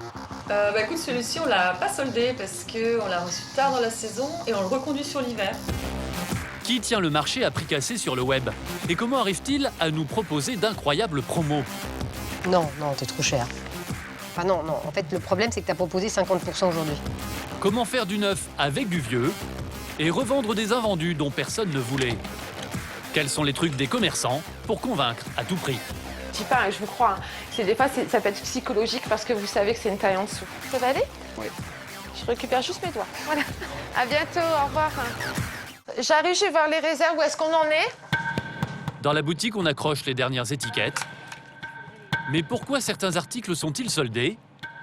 Écoute, celui-ci, on l'a pas soldé parce qu'on l'a reçu tard dans la saison et on le reconduit sur l'hiver. Qui tient le marché à prix cassé sur le web? Et comment arrive-t-il à nous proposer d'incroyables promos? Non, t'es trop cher. Enfin non, en fait, le problème, c'est que t'as proposé 50% aujourd'hui. Comment faire du neuf avec du vieux? et revendre des invendus dont personne ne voulait. Quels sont les trucs des commerçants pour convaincre à tout prix? Je dis pas, je vous crois. Des fois, ça peut être psychologique parce que vous savez que c'est une taille en dessous. Ça va aller? Oui. Je récupère juste mes doigts. Voilà. À bientôt, au revoir. J'arrive, je vais voir les réserves, où est-ce qu'on en est? Dans la boutique, on accroche les dernières étiquettes. Mais pourquoi certains articles sont-ils soldés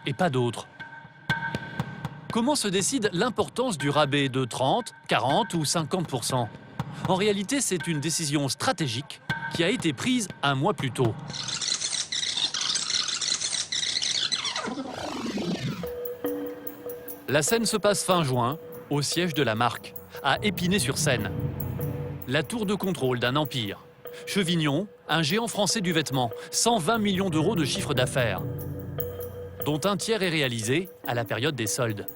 et pas d'autres? Comment se décide l'importance du rabais de 30, 40 ou 50%? En réalité, c'est une décision stratégique qui a été prise un mois plus tôt. La scène se passe fin juin, au siège de la marque, à Épinay-sur-Seine. La tour de contrôle d'un empire. Chevignon, un géant français du vêtement, 120 millions d'euros de chiffre d'affaires, dont un tiers est réalisé à la période des soldes.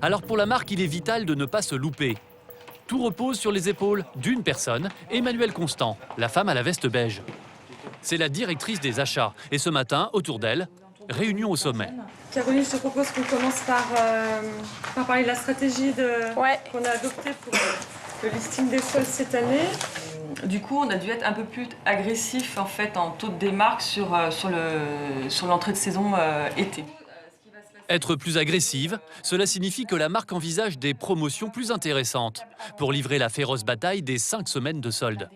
Alors pour la marque, il est vital de ne pas se louper. Tout repose sur les épaules d'une personne, Emmanuelle Constant, la femme à la veste beige. C'est la directrice des achats. Et ce matin, autour d'elle, réunion au sommet. Caroline, je te propose qu'on commence par parler de la stratégie qu'on a adoptée pour le listing des soldes cette année. Du coup, on a dû être un peu plus agressif en fait en taux de démarque sur l'entrée de saison été. Être plus agressive, cela signifie que la marque envisage des promotions plus intéressantes pour livrer la féroce bataille des 5 semaines de soldes.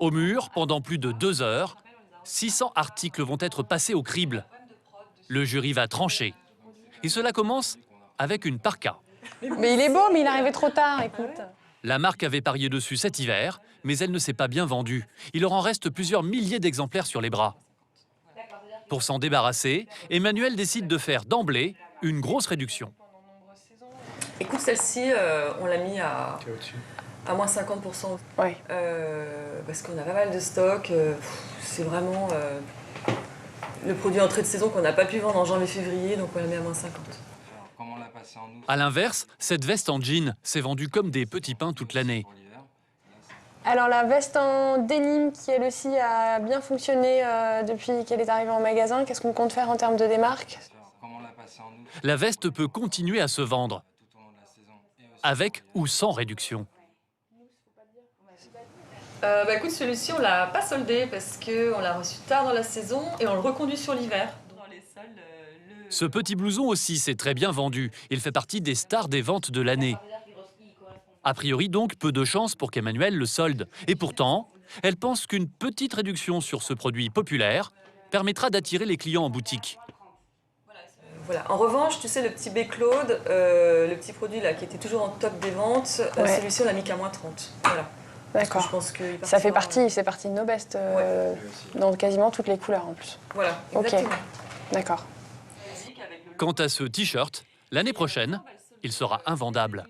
Au mur, pendant plus de 2 heures, 600 articles vont être passés au crible. Le jury va trancher. Et cela commence avec une parka. Mais il est beau, mais il est arrivé trop tard, écoute. La marque avait parié dessus cet hiver, mais elle ne s'est pas bien vendue. Il leur en reste plusieurs milliers d'exemplaires sur les bras. Pour s'en débarrasser, Emmanuelle décide de faire d'emblée une grosse réduction. Écoute, celle-ci, on l'a mis à moins 50%. Ouais. Parce qu'on a pas mal de stock. C'est vraiment le produit entrée de saison qu'on n'a pas pu vendre en janvier-février, donc on l'a mis à moins 50. A l'inverse, cette veste en jean s'est vendue comme des petits pains toute l'année. Alors la veste en denim qui elle aussi a bien fonctionné depuis qu'elle est arrivée en magasin, qu'est-ce qu'on compte faire en termes de démarque? La veste peut continuer à se vendre, avec ou sans réduction. Écoute, celui-ci on l'a pas soldé parce qu'on l'a reçu tard dans la saison et on le reconduit sur l'hiver. Ce petit blouson aussi s'est très bien vendu. Il fait partie des stars des ventes de l'année. A priori donc, peu de chance pour qu'Emmanuelle le solde. Et pourtant, elle pense qu'une petite réduction sur ce produit populaire permettra d'attirer les clients en boutique. Voilà. En revanche, tu sais, le petit B-Claude, le petit produit là qui était toujours en top des ventes, celui-ci on l'a mis qu'à moins 30. Voilà. D'accord. Je pense que Ça fait partie, c'est partie de nos bestes dans quasiment toutes les couleurs en plus. Voilà, exactement. Ok, d'accord. Quant à ce t-shirt, l'année prochaine, il sera invendable.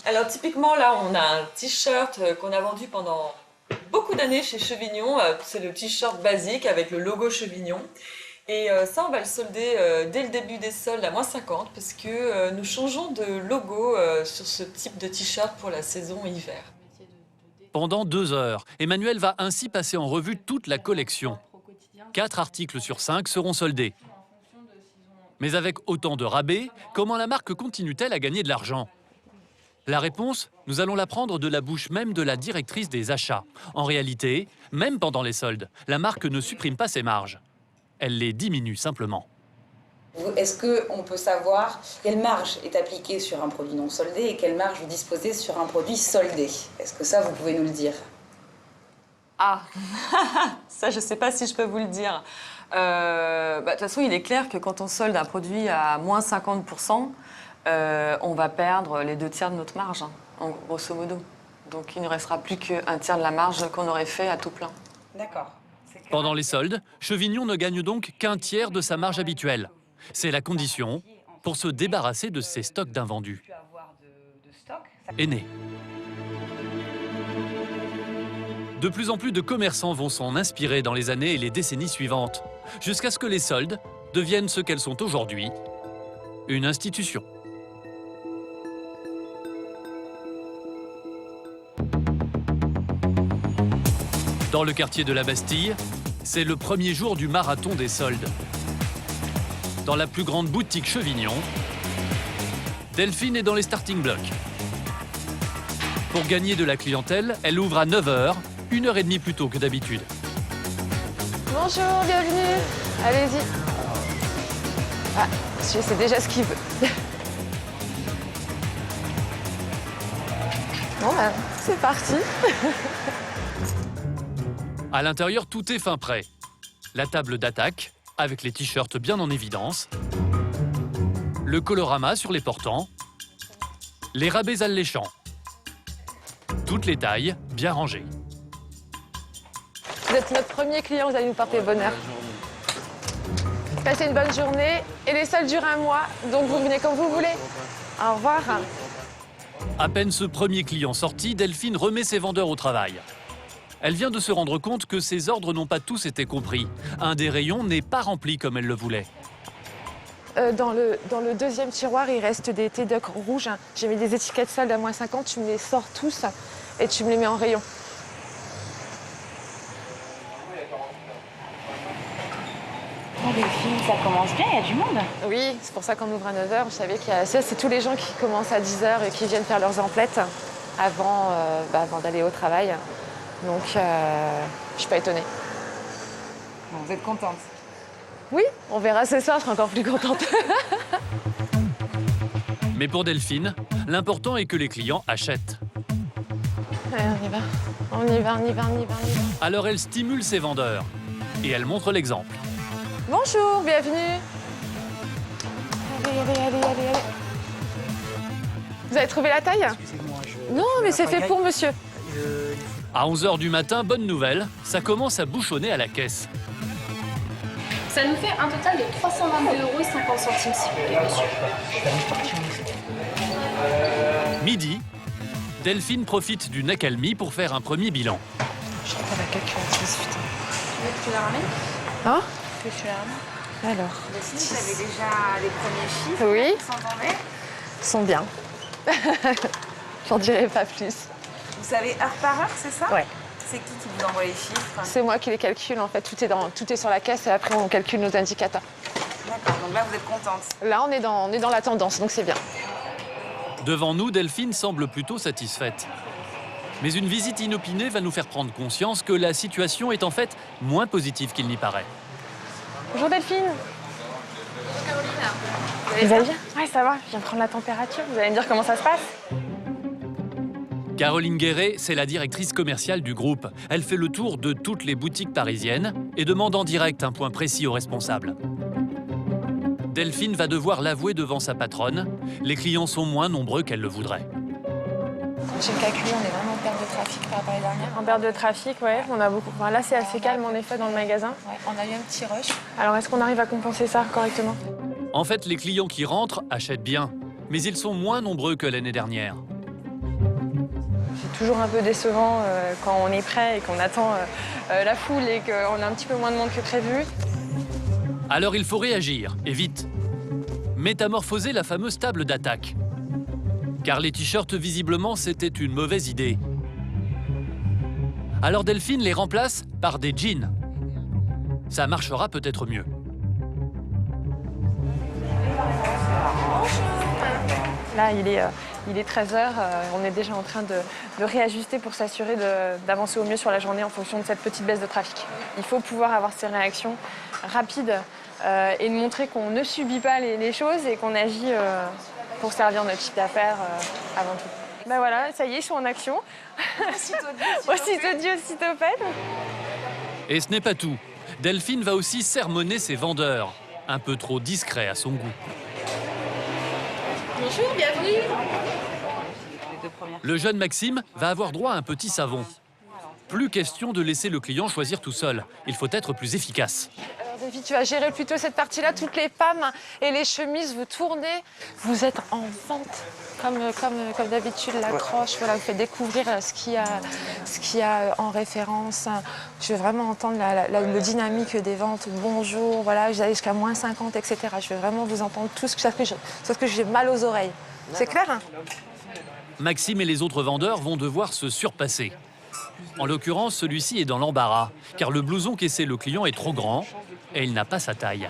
Alors typiquement là, on a un t-shirt qu'on a vendu pendant beaucoup d'années chez Chevignon. C'est le t-shirt basique avec le logo Chevignon. Et ça, on va le solder dès le début des soldes à moins 50 parce que nous changeons de logo sur ce type de t-shirt pour la saison hiver. Pendant 2 heures, Emmanuelle va ainsi passer en revue toute la collection. 4 articles sur 5 seront soldés. Mais avec autant de rabais, comment la marque continue-t-elle à gagner de l'argent? La réponse, nous allons l'apprendre de la bouche même de la directrice des achats. En réalité, même pendant les soldes, la marque ne supprime pas ses marges. Elle les diminue simplement. Est-ce qu'on peut savoir quelle marge est appliquée sur un produit non soldé et quelle marge vous disposez sur un produit soldé? Est-ce que ça, vous pouvez nous le dire? Ah, ça, je ne sais pas si je peux vous le dire. De toute façon, il est clair que quand on solde un produit à moins 50%, on va perdre les 2 tiers de notre marge, en grosso modo. Donc il ne restera plus qu'un tiers de la marge qu'on aurait fait à tout plein. D'accord. Pendant les soldes, Chevignon ne gagne donc qu'un tiers de sa marge habituelle. C'est la condition pour se débarrasser de ses stocks d'invendus. Aîné. De plus en plus de commerçants vont s'en inspirer dans les années et les décennies suivantes, jusqu'à ce que les soldes deviennent ce qu'elles sont aujourd'hui, une institution. Dans le quartier de la Bastille, c'est le premier jour du marathon des soldes. Dans la plus grande boutique Chevignon, Delphine est dans les starting blocks. Pour gagner de la clientèle, elle ouvre à 9 h, 1h30 plus tôt que d'habitude. Bonjour, bienvenue. Allez-y. Ah, monsieur sait déjà ce qu'il veut. Bon, ben, c'est parti. À l'intérieur, tout est fin prêt. La table d'attaque, avec les t-shirts bien en évidence. Le colorama sur les portants. Les rabais alléchants. Toutes les tailles, bien rangées. Vous êtes notre premier client, vous allez nous porter bonheur. Passez une bonne journée et les soldes durent un mois, donc vous venez comme vous voulez. Au revoir. À peine ce premier client sorti, Delphine remet ses vendeurs au travail. Elle vient de se rendre compte que ses ordres n'ont pas tous été compris. Un des rayons n'est pas rempli comme elle le voulait. Dans le deuxième tiroir, il reste des T-Duck rouges. J'ai mis des étiquettes soldes à -50, tu me les sors tous et tu me les mets en rayon. Oh, Delphine, ça commence bien, il y a du monde. Oui, c'est pour ça qu'on ouvre à 9 h. Vous savez qu'il y a c'est tous les gens qui commencent à 10 h et qui viennent faire leurs emplettes avant d'aller au travail. Donc, je suis pas étonnée. Bon, vous êtes contente? Oui, on verra ce soir, je serai encore plus contente. Mais pour Delphine, l'important est que les clients achètent. Allez, on y va. On y va, on y va, on y va, on y va. Alors elle stimule ses vendeurs et elle montre l'exemple. Bonjour, bienvenue. Allez. Vous avez trouvé la taille? Non, mais c'est fait pour monsieur. À 11 h du matin, bonne nouvelle, ça commence à bouchonner à la caisse. Ça nous fait un total de 322,50 €, s'il vous plaît, monsieur. Midi, Delphine profite d'une accalmie pour faire un premier bilan. Je pas la calculatrice, putain. Tu la ramènes? Hein? Que tu la ramènes? Alors. Delphine, vous avez déjà les premiers chiffres? Oui. Qui s'entendaient? Ils sont bien. J'en dirai pas plus. Vous savez heure par heure, c'est ça? Ouais. C'est qui vous envoie les chiffres? C'est moi qui les calcule, en fait. Tout est sur la caisse et après, on calcule nos indicateurs. D'accord, donc là, vous êtes contente? Là, on est dans la tendance, donc c'est bien. Devant nous, Delphine semble plutôt satisfaite. Mais une visite inopinée va nous faire prendre conscience que la situation est en fait moins positive qu'il n'y paraît. Bonjour Delphine. Bonjour Caroline. Vous allez bien? Oui, ça va. Je viens prendre la température. Vous allez me dire comment ça se passe? Caroline Guéret, c'est la directrice commerciale du groupe. Elle fait le tour de toutes les boutiques parisiennes et demande en direct un point précis aux responsables. Delphine va devoir l'avouer devant sa patronne. Les clients sont moins nombreux qu'elle le voudrait. Quand j'ai calculé, on est vraiment en perte de trafic par rapport à l'année dernière. En perte de trafic, ouais. On a beaucoup. Enfin, là, c'est assez calme en effet dans le magasin. Ouais, on a eu un petit rush. Alors, est-ce qu'on arrive à compenser ça correctement? En fait, les clients qui rentrent achètent bien, mais ils sont moins nombreux que l'année dernière. C'est toujours un peu décevant quand on est prêt et qu'on attend la foule et qu'on a un petit peu moins de monde que prévu. Alors il faut réagir, et vite. Métamorphoser la fameuse table d'attaque. Car les t-shirts, visiblement, c'était une mauvaise idée. Alors Delphine les remplace par des jeans. Ça marchera peut-être mieux. Là, il est 13 h, on est déjà en train de réajuster pour s'assurer d'avancer au mieux sur la journée en fonction de cette petite baisse de trafic. Il faut pouvoir avoir ces réactions rapides et de montrer qu'on ne subit pas les choses et qu'on agit pour servir notre chiffre d'affaires avant tout. Ben voilà, ça y est, ils sont en action. Aussitôt dit, aussitôt fait. Et ce n'est pas tout. Delphine va aussi sermonner ses vendeurs, un peu trop discrets à son goût. Bonjour, bienvenue. Le jeune Maxime va avoir droit à un petit savon. Plus question de laisser le client choisir tout seul. Il faut être plus efficace. Alors David, tu vas gérer plutôt cette partie-là. Toutes les femmes et les chemises, vous tournez. Vous êtes en vente, comme d'habitude, l'accroche. Voilà, vous faites découvrir ce qu'il y a en référence. Je veux vraiment entendre le dynamique des ventes. Bonjour, voilà, vous allez jusqu'à -50, etc. Je veux vraiment vous entendre tous, sauf que j'ai mal aux oreilles. C'est clair, hein? Maxime et les autres vendeurs vont devoir se surpasser. En l'occurrence, celui-ci est dans l'embarras, car le blouson qu'essaie le client est trop grand et il n'a pas sa taille.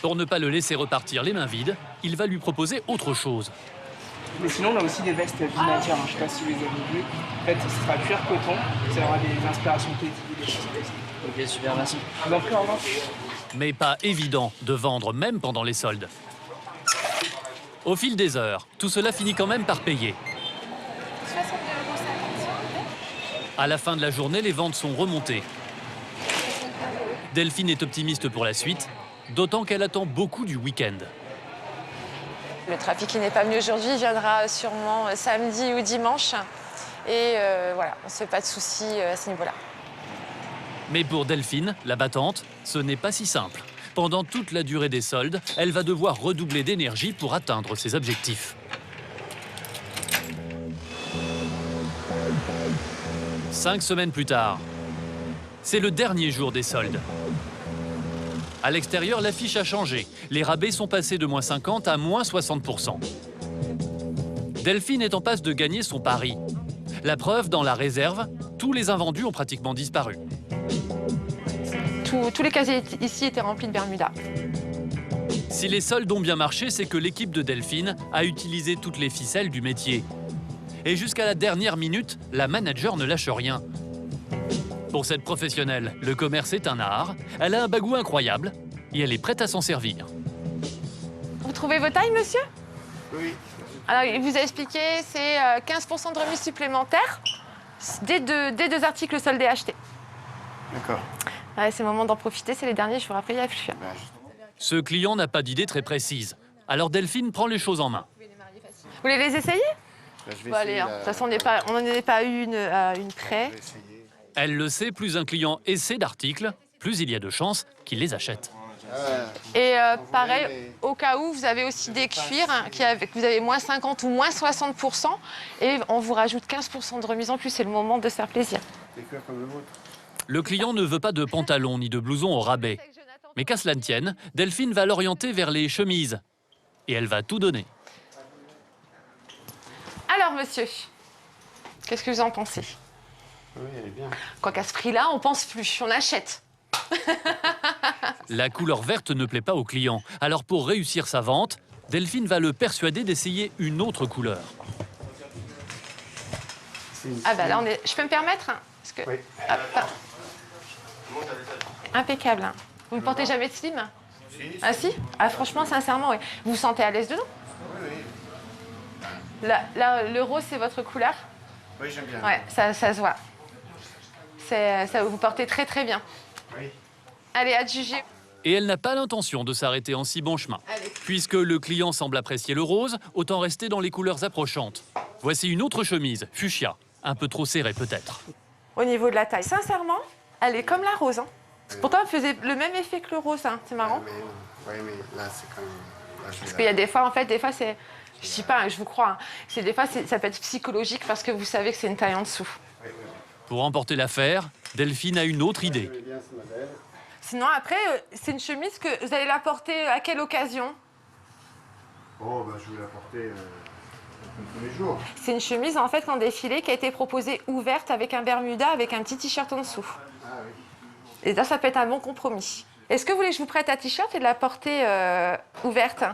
Pour ne pas le laisser repartir les mains vides, il va lui proposer autre chose. Mais sinon, on a aussi des vestes binatières, je ne sais pas si vous les avez vues. En fait, ce sera cuir coton, ça aura des inspirations poétiques, des choses comme ça. Ok, super, merci. Vous en prie, au revoir. Mais pas évident de vendre même pendant les soldes. Au fil des heures, tout cela finit quand même par payer. À la fin de la journée, les ventes sont remontées. Delphine est optimiste pour la suite, d'autant qu'elle attend beaucoup du week-end. Le trafic qui n'est pas venu aujourd'hui viendra sûrement samedi ou dimanche. Et voilà, on ne se fait pas de soucis à ce niveau-là. Mais pour Delphine, la battante, ce n'est pas si simple. Pendant toute la durée des soldes, elle va devoir redoubler d'énergie pour atteindre ses objectifs. 5 semaines plus tard, c'est le dernier jour des soldes. À l'extérieur, l'affiche a changé. Les rabais sont passés de moins 50 à moins 60%. Delphine est en passe de gagner son pari. La preuve, dans la réserve, tous les invendus ont pratiquement disparu. Tous les casiers ici étaient remplis de Bermuda. Si les soldes ont bien marché, c'est que l'équipe de Delphine a utilisé toutes les ficelles du métier. Et jusqu'à la dernière minute, la manager ne lâche rien. Pour cette professionnelle, le commerce est un art, elle a un bagou incroyable et elle est prête à s'en servir. Vous trouvez vos tailles, monsieur? Oui. Alors, il vous a expliqué, c'est 15% de remise supplémentaire dès deux articles soldés achetés. D'accord. Ouais, c'est le moment d'en profiter, c'est les derniers jours, après il n'y a plus. Ce client n'a pas d'idée très précise. Alors Delphine prend les choses en main. Vous voulez les essayer? Je vais Bon, allez, essayer, de toute façon, on n'en est pas une près. Elle le sait, plus un client essaie d'articles, plus il y a de chances qu'il les achète. Et pareil, au cas où, vous avez aussi des cuirs que vous avez moins 50 ou moins 60%, et on vous rajoute 15% de remise en plus, c'est le moment de se faire plaisir. Des cuirs comme le vôtre. Le client ne veut pas de pantalon ni de blouson au rabais. Mais qu'à cela ne tienne, Delphine va l'orienter vers les chemises. Et elle va tout donner. Alors, monsieur, qu'est-ce que vous en pensez? Oui, elle est bien. Quoi qu'à ce prix-là, on pense plus, on achète. La couleur verte ne plaît pas au client. Alors pour réussir sa vente, Delphine va le persuader d'essayer une autre couleur. Ah bah là, je peux me permettre parce que... Oui. Ah, impeccable. Vous ne portez jamais de slim? Ah si? Ah franchement, sincèrement, oui. Vous vous sentez à l'aise dedans? Oui. Là, le rose, c'est votre couleur? Oui, j'aime bien. Ouais, ça se voit. Ça vous portez très très bien. Oui. Allez, à juger. Et elle n'a pas l'intention de s'arrêter en si bon chemin. Allez. Puisque le client semble apprécier le rose, autant rester dans les couleurs approchantes. Voici une autre chemise, fuchsia. Un peu trop serrée peut-être. Au niveau de la taille, sincèrement, elle est comme la rose. Hein. Pourtant, elle faisait le même effet que le rose, hein. C'est marrant. Oui, mais là, c'est quand même... Parce qu'il y a des fois, c'est... Je dis pas, je vous crois. Hein. Des fois, ça peut être psychologique parce que vous savez que c'est une taille en dessous. Pour remporter l'affaire, Delphine a une autre idée. Sinon, après, c'est une chemise que vous allez la porter à quelle occasion? Oh, bah, je vais la porter tous les jours. C'est une chemise, en fait, en défilé qui a été proposée ouverte avec un bermuda, avec un petit t-shirt en dessous. Ah oui. Et là, ça peut être un bon compromis. Est-ce que vous voulez que je vous prête un t-shirt et de la porter ouverte?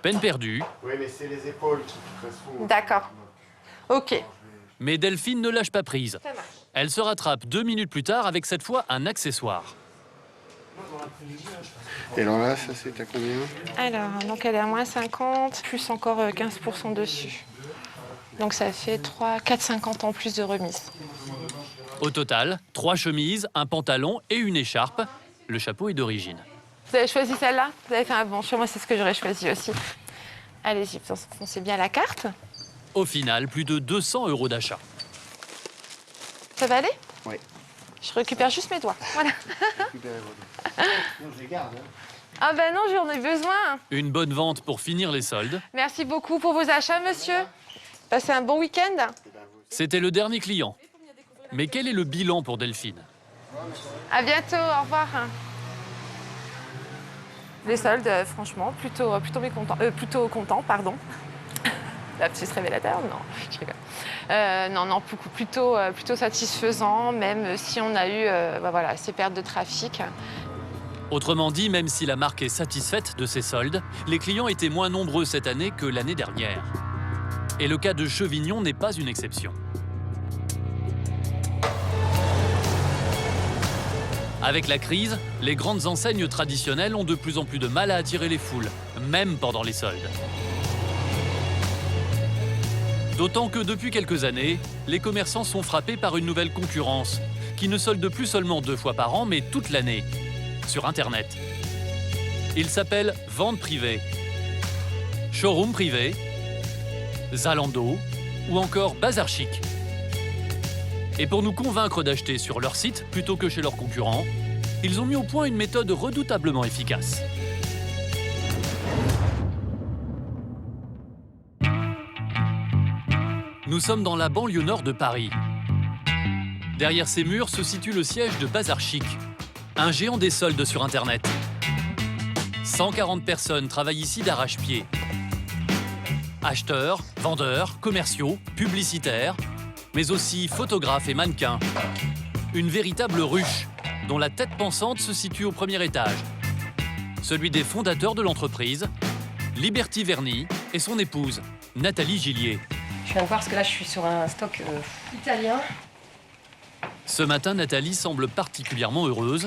Peine perdue. Oui, mais c'est les épaules qui sont... D'accord. Ok. Mais Delphine ne lâche pas prise. Elle se rattrape 2 minutes plus tard avec cette fois un accessoire. Et alors là, ça c'est à combien? Alors, donc elle est à moins 50, plus encore 15% dessus. Donc ça fait 4,50 en plus de remise. Au total, 3 chemises, un pantalon et une écharpe. Le chapeau est d'origine. Vous avez choisi celle-là? Vous avez fait un bon choix, moi c'est ce que j'aurais choisi aussi. Allez-y, foncez bien la carte. Au final, plus de 200 € d'achat. Ça va aller? Oui. Je récupère juste mes doigts. Voilà. Récupérez vos doigts. Non, je les garde. Hein. Ah ben non, j'en ai besoin. Une bonne vente pour finir les soldes. Merci beaucoup pour vos achats, monsieur. Passez un bon week-end. C'était le dernier client. Mais quel est le bilan pour Delphine? À bientôt, au revoir. Les soldes, franchement, plutôt content, pardon. Lapsus révélateur, non, je rigole. Non, plutôt satisfaisant, même si on a eu ces pertes de trafic. Autrement dit, même si la marque est satisfaite de ses soldes, les clients étaient moins nombreux cette année que l'année dernière. Et le cas de Chevignon n'est pas une exception. Avec la crise, les grandes enseignes traditionnelles ont de plus en plus de mal à attirer les foules, même pendant les soldes. D'autant que depuis quelques années, les commerçants sont frappés par une nouvelle concurrence, qui ne solde plus seulement 2 fois par an, mais toute l'année, sur Internet. Il s'appelle Vente Privée, Showroom Privé, Zalando ou encore Bazar Chic. Et pour nous convaincre d'acheter sur leur site plutôt que chez leurs concurrents, ils ont mis au point une méthode redoutablement efficace. Nous sommes dans la banlieue nord de Paris. Derrière ces murs se situe le siège de Bazar Chic, un géant des soldes sur Internet. 140 personnes travaillent ici d'arrache-pied. Acheteurs, vendeurs, commerciaux, publicitaires, mais aussi photographes et mannequins. Une véritable ruche, dont la tête pensante se situe au premier étage. Celui des fondateurs de l'entreprise, Liberty Verny, et son épouse, Nathalie Gillier. Je viens de voir parce que là, je suis sur un stock italien. Ce matin, Nathalie semble particulièrement heureuse.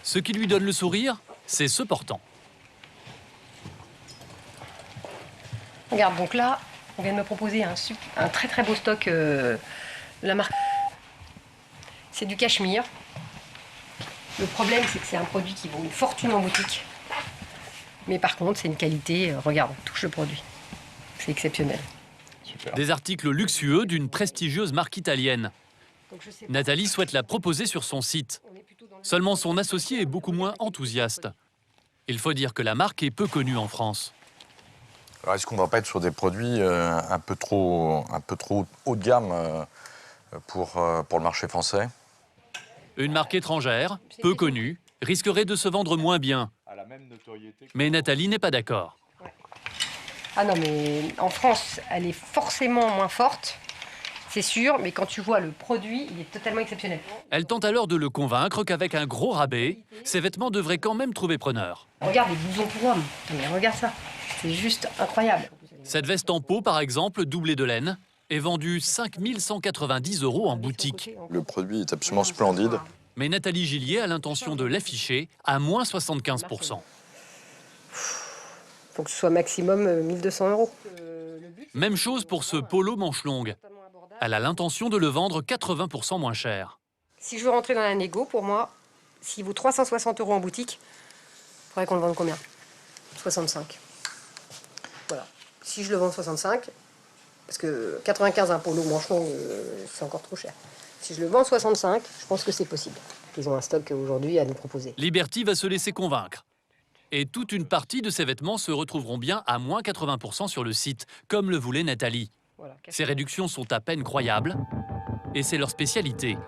Ce qui lui donne le sourire, c'est ce portant. Regarde, donc là, on vient de me proposer un très très beau stock de la marque. C'est du cachemire. Le problème, c'est que c'est un produit qui vaut une fortune en boutique. Mais par contre, c'est une qualité, regarde, touche le produit. C'est exceptionnel. Super. Des articles luxueux d'une prestigieuse marque italienne. Nathalie souhaite la proposer sur son site. Seulement son associé est beaucoup moins enthousiaste. Il faut dire que la marque est peu connue en France. Est-ce qu'on ne va pas être sur des produits un peu trop haut de gamme pour le marché français? Une marque étrangère, peu connue, risquerait de se vendre moins bien. Mais Nathalie n'est pas d'accord. Ah non, mais en France, elle est forcément moins forte, c'est sûr, mais quand tu vois le produit, il est totalement exceptionnel. Elle tente alors de le convaincre qu'avec un gros rabais, ses vêtements devraient quand même trouver preneur. Regarde les blousons pour hommes, mais regarde ça, c'est juste incroyable. Cette veste en peau, par exemple, doublée de laine, est vendue 5 190 € en boutique. Le produit est absolument splendide. Mais Nathalie Gillier a l'intention de l'afficher à moins 75%. Faut que ce soit maximum 1 200 €. Même chose pour ce polo manche longue. Elle a l'intention de le vendre 80% moins cher. Si je veux rentrer dans la négo, pour moi, s'il vaut 360 € en boutique, il faudrait qu'on le vende combien? 65. Voilà. Si je le vends 65, parce que 95 un polo manche longue, c'est encore trop cher. Si je le vends 65, je pense que c'est possible. Ils ont un stock aujourd'hui à nous proposer. Liberty va se laisser convaincre. Et toute une partie de ces vêtements se retrouveront bien à moins 80% sur le site, comme le voulait Nathalie. Voilà, ces réductions sont à peine croyables, et c'est leur spécialité.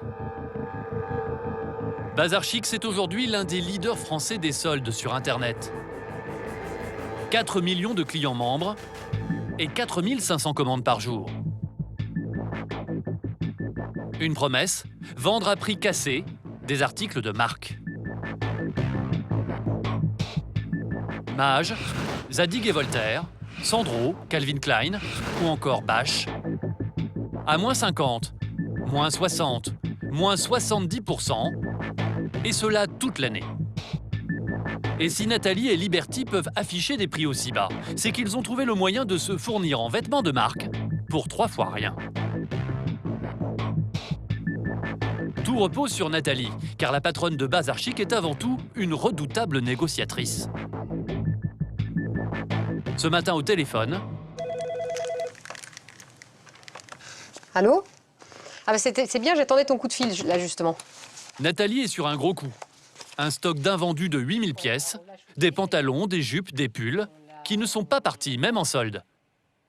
Bazar Chic, c'est aujourd'hui l'un des leaders français des soldes sur Internet. 4 millions de clients membres et 4 500 commandes par jour. Une promesse, vendre à prix cassé des articles de marque. Mage, Zadig et Voltaire, Sandro, Calvin Klein ou encore Bache. À moins 50, moins 60, moins 70%, et cela toute l'année. Et si Nathalie et Liberty peuvent afficher des prix aussi bas, c'est qu'ils ont trouvé le moyen de se fournir en vêtements de marque pour 3 fois rien. Tout repose sur Nathalie, car la patronne de Bazar Chic est avant tout une redoutable négociatrice. Ce matin au téléphone... Allô? Ah bah c'est bien, j'attendais ton coup de fil, là, justement. Nathalie est sur un gros coup. Un stock d'invendus de 8000 pièces, des pantalons, des jupes, des pulls, qui ne sont pas partis, même en solde.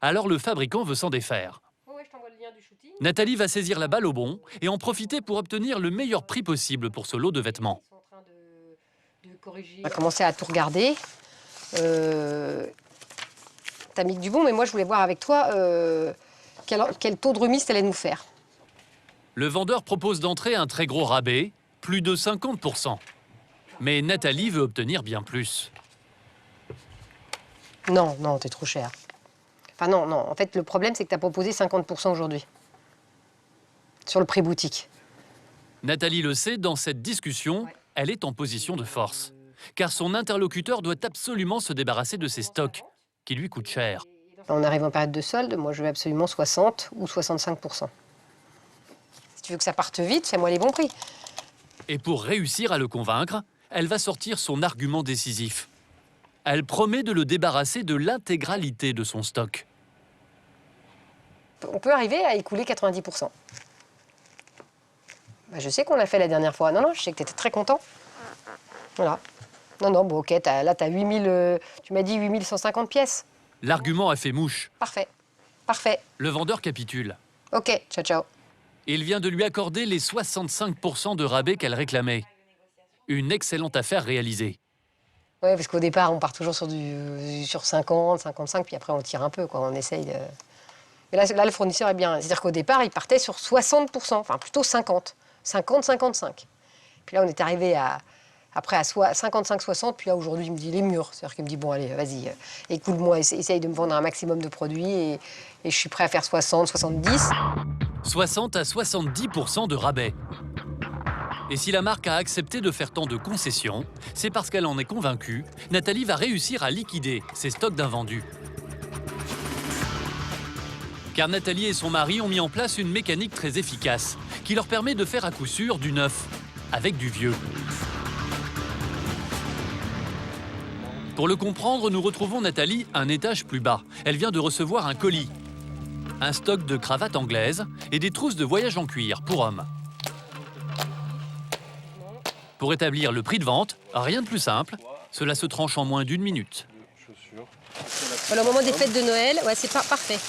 Alors le fabricant veut s'en défaire. Nathalie va saisir la balle au bond et en profiter pour obtenir le meilleur prix possible pour ce lot de vêtements. On a commencé à tout regarder. T'as mis du bon, mais moi je voulais voir avec toi quel taux de remise t'allais nous faire. Le vendeur propose d'entrer un très gros rabais, plus de 50%. Mais Nathalie veut obtenir bien plus. Non, non, t'es trop cher. Enfin non, non. En fait, le problème, c'est que t'as proposé 50% aujourd'hui. Sur le prix boutique. Nathalie le sait, dans cette discussion, elle est en position de force. Car son interlocuteur doit absolument se débarrasser de ses stocks, qui lui coûtent cher. On arrive en période de solde, moi je veux absolument 60 ou 65%. Si tu veux que ça parte vite, fais-moi les bons prix. Et pour réussir à le convaincre, elle va sortir son argument décisif. Elle promet de le débarrasser de l'intégralité de son stock. On peut arriver à écouler 90%. Bah, je sais qu'on l'a fait la dernière fois. Non, non, je sais que tu étais très content. Voilà. Non, non, bon, ok, là, tu as 8000... tu m'as dit 8150 pièces. L'argument a fait mouche. Parfait. Parfait. Le vendeur capitule. Ok, ciao, ciao. Il vient de lui accorder les 65% de rabais qu'elle réclamait. Une excellente affaire réalisée. Oui, parce qu'au départ, on part toujours sur 50, 55, puis après, on tire un peu, quoi. On essaye de... Mais là, le fournisseur est bien. C'est-à-dire qu'au départ, il partait sur 60%, enfin plutôt 50. 50, 55. Puis là, on est arrivé après à 55, 60. Puis là, aujourd'hui, il me dit les murs. C'est-à-dire qu'il me dit, bon, allez, vas-y, écoule-moi, essaye de me vendre un maximum de produits. Et je suis prêt à faire 60, 70. 60 à 70% de rabais. Et si la marque a accepté de faire tant de concessions, c'est parce qu'elle en est convaincue, Nathalie va réussir à liquider ses stocks d'invendus. Car Nathalie et son mari ont mis en place une mécanique très efficace qui leur permet de faire à coup sûr du neuf avec du vieux. Pour le comprendre, nous retrouvons Nathalie un étage plus bas. Elle vient de recevoir un colis. Un stock de cravates anglaises et des trousses de voyage en cuir pour hommes. Pour établir le prix de vente, rien de plus simple. Cela se tranche en moins d'1 minute. Voilà, au moment des fêtes de Noël, ouais, c'est parfait.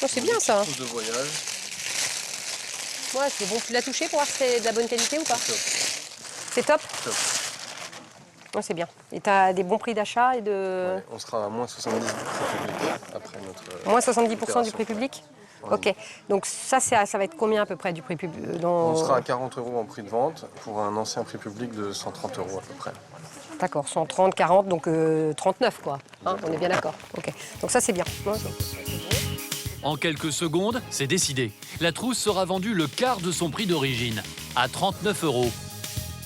Oh, c'est bien ça. De voyage. Ouais, c'est bon. Tu l'as touché pour voir si c'est de la bonne qualité ou pas? C'est top. Top. Ouais, c'est bien. Et tu as des bons prix d'achat et de... Ouais, on sera à moins 70 du prix public après notre... Moins 70% du prix public. Ouais. Ok. Donc ça va être combien à peu près du prix public On sera à 40 € en prix de vente pour un ancien prix public de 130 € à peu près. D'accord, 130, 40, donc 39 quoi. Hein, on est bien d'accord. Ok. Donc ça c'est bien. Ouais, En quelques secondes, c'est décidé. La trousse sera vendue le quart de son prix d'origine, à 39 €.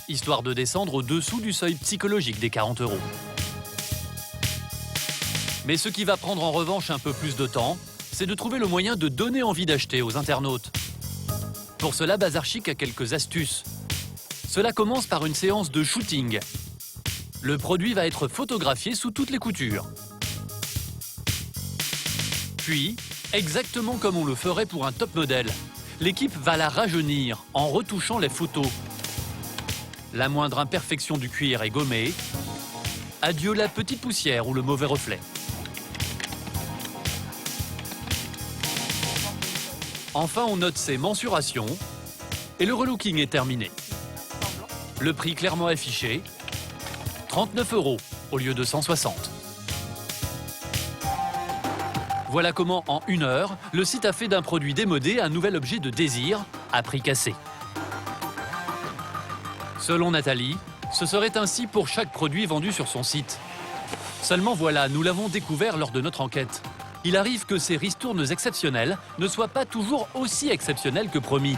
Histoire de descendre au-dessous du seuil psychologique des 40 €. Mais ce qui va prendre en revanche un peu plus de temps, c'est de trouver le moyen de donner envie d'acheter aux internautes. Pour cela, Bazar Chic a quelques astuces. Cela commence par une séance de shooting. Le produit va être photographié sous toutes les coutures. Puis, exactement comme on le ferait pour un top modèle, l'équipe va la rajeunir en retouchant les photos. La moindre imperfection du cuir est gommée. Adieu la petite poussière ou le mauvais reflet. Enfin, on note ses mensurations et le relooking est terminé. Le prix clairement affiché, 39 € au lieu de 160. Voilà comment, en 1 heure, le site a fait d'un produit démodé un nouvel objet de désir à prix cassé. Selon Nathalie, ce serait ainsi pour chaque produit vendu sur son site. Seulement voilà, nous l'avons découvert lors de notre enquête. Il arrive que ces ristournes exceptionnelles ne soient pas toujours aussi exceptionnelles que promis.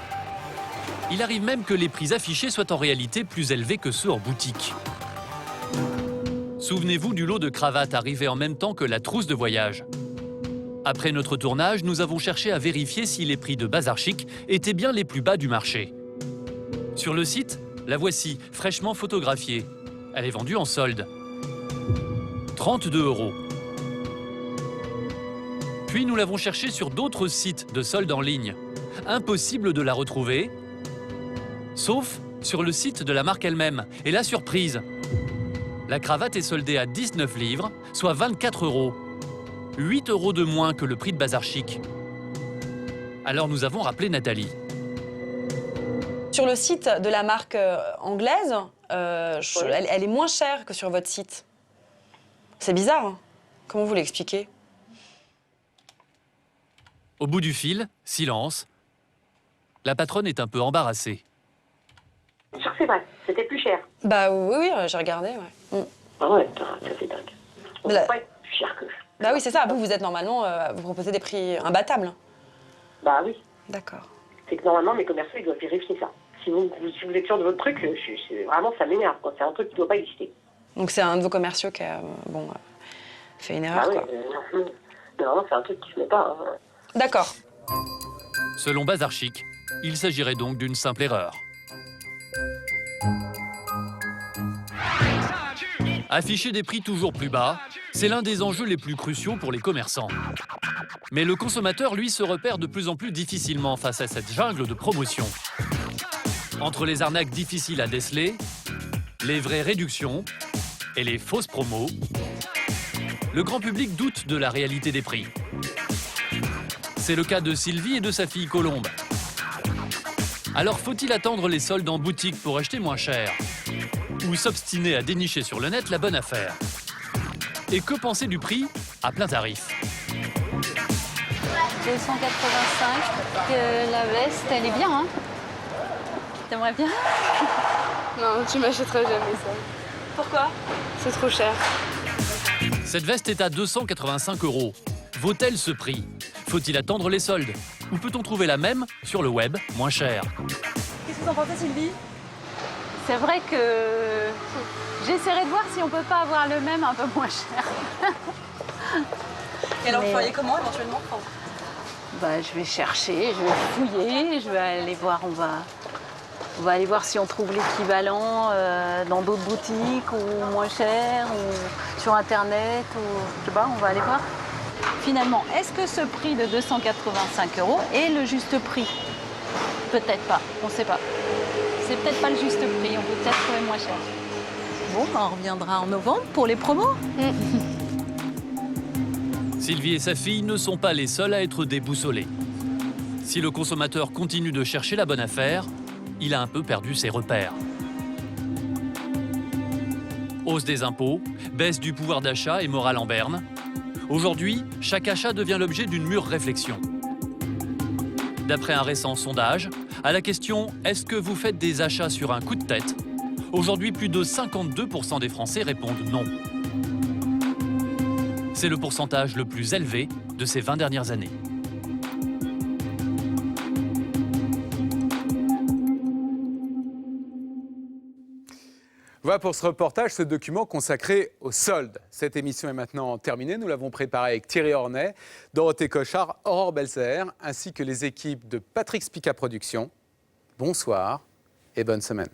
Il arrive même que les prix affichés soient en réalité plus élevés que ceux en boutique. Souvenez-vous du lot de cravates arrivé en même temps que la trousse de voyage. Après notre tournage, nous avons cherché à vérifier si les prix de Bazar Chic étaient bien les plus bas du marché. Sur le site, la voici, fraîchement photographiée. Elle est vendue en solde. 32 €. Puis nous l'avons cherchée sur d'autres sites de solde en ligne. Impossible de la retrouver, sauf sur le site de la marque elle-même. Et la surprise, la cravate est soldée à 19 livres, soit 24 €. 8 € de moins que le prix de Bazar Chic. Alors nous avons rappelé Nathalie. Sur le site de la marque anglaise, elle est moins chère que sur votre site. C'est bizarre, hein? Comment vous l'expliquez? Au bout du fil, silence. La patronne est un peu embarrassée. C'est sûr que c'est vrai, c'était plus cher. Bah oui, j'ai regardé, ouais. Ah ouais, ça c'est dingue. On Là- peut pas être plus cher que... Bah oui, c'est ça. Vous êtes normalement, vous proposez des prix imbattables. Bah oui. D'accord. C'est que normalement, mes commerciaux, ils doivent vérifier ça. Si vous êtes sûr de votre truc, vraiment, ça m'énerve, quoi. C'est un truc qui ne doit pas exister. Donc c'est un de vos commerciaux qui a, fait une erreur, Ah oui, quoi. mais vraiment, c'est un truc qui se met pas. Hein. D'accord. Selon Bazar Chic, il s'agirait donc d'une simple erreur. Afficher des prix toujours plus bas, c'est l'un des enjeux les plus cruciaux pour les commerçants. Mais le consommateur, lui, se repère de plus en plus difficilement face à cette jungle de promotion. Entre les arnaques difficiles à déceler, les vraies réductions et les fausses promos, le grand public doute de la réalité des prix. C'est le cas de Sylvie et de sa fille Colombe. Alors faut-il attendre les soldes en boutique pour acheter moins cher? Ou s'obstiner à dénicher sur le net la bonne affaire? Et que penser du prix à plein tarif? 285, la veste, elle est bien, hein? T'aimerais bien? Non, tu m'achèteras jamais ça. Pourquoi? C'est trop cher. Cette veste est à 285 €. Vaut-elle ce prix? Faut-il attendre les soldes? Ou peut-on trouver la même sur le web, moins cher? Qu'est-ce que vous en pensez, Sylvie? C'est vrai que j'essaierai de voir si on peut pas avoir le même un peu moins cher. Et alors, vous Mais- feriez comment éventuellement? Bah, je vais chercher, je vais fouiller, je vais aller voir, on va aller voir si on trouve l'équivalent dans d'autres boutiques ou moins cher ou sur internet ou je sais pas, on va aller voir. Finalement, est-ce que ce prix de 285 € est le juste prix? Peut-être pas, on ne sait pas. C'est peut-être pas le juste prix, on peut peut-être trouver moins cher. Bon, bah, on reviendra en novembre pour les promos. Sylvie et sa fille ne sont pas les seuls à être déboussolés. Si le consommateur continue de chercher la bonne affaire, il a un peu perdu ses repères. Hausse des impôts, baisse du pouvoir d'achat et morale en berne. Aujourd'hui, chaque achat devient l'objet d'une mûre réflexion. D'après un récent sondage, à la question « Est-ce que vous faites des achats sur un coup de tête ?», aujourd'hui plus de 52% des Français répondent non. C'est le pourcentage le plus élevé de ces 20 dernières années. Voilà pour ce reportage, ce document consacré aux soldes. Cette émission est maintenant terminée. Nous l'avons préparée avec Thierry Ornay, Dorothée Cochard, Aurore Belzer, ainsi que les équipes de Patrick Spica Productions. Bonsoir et bonne semaine.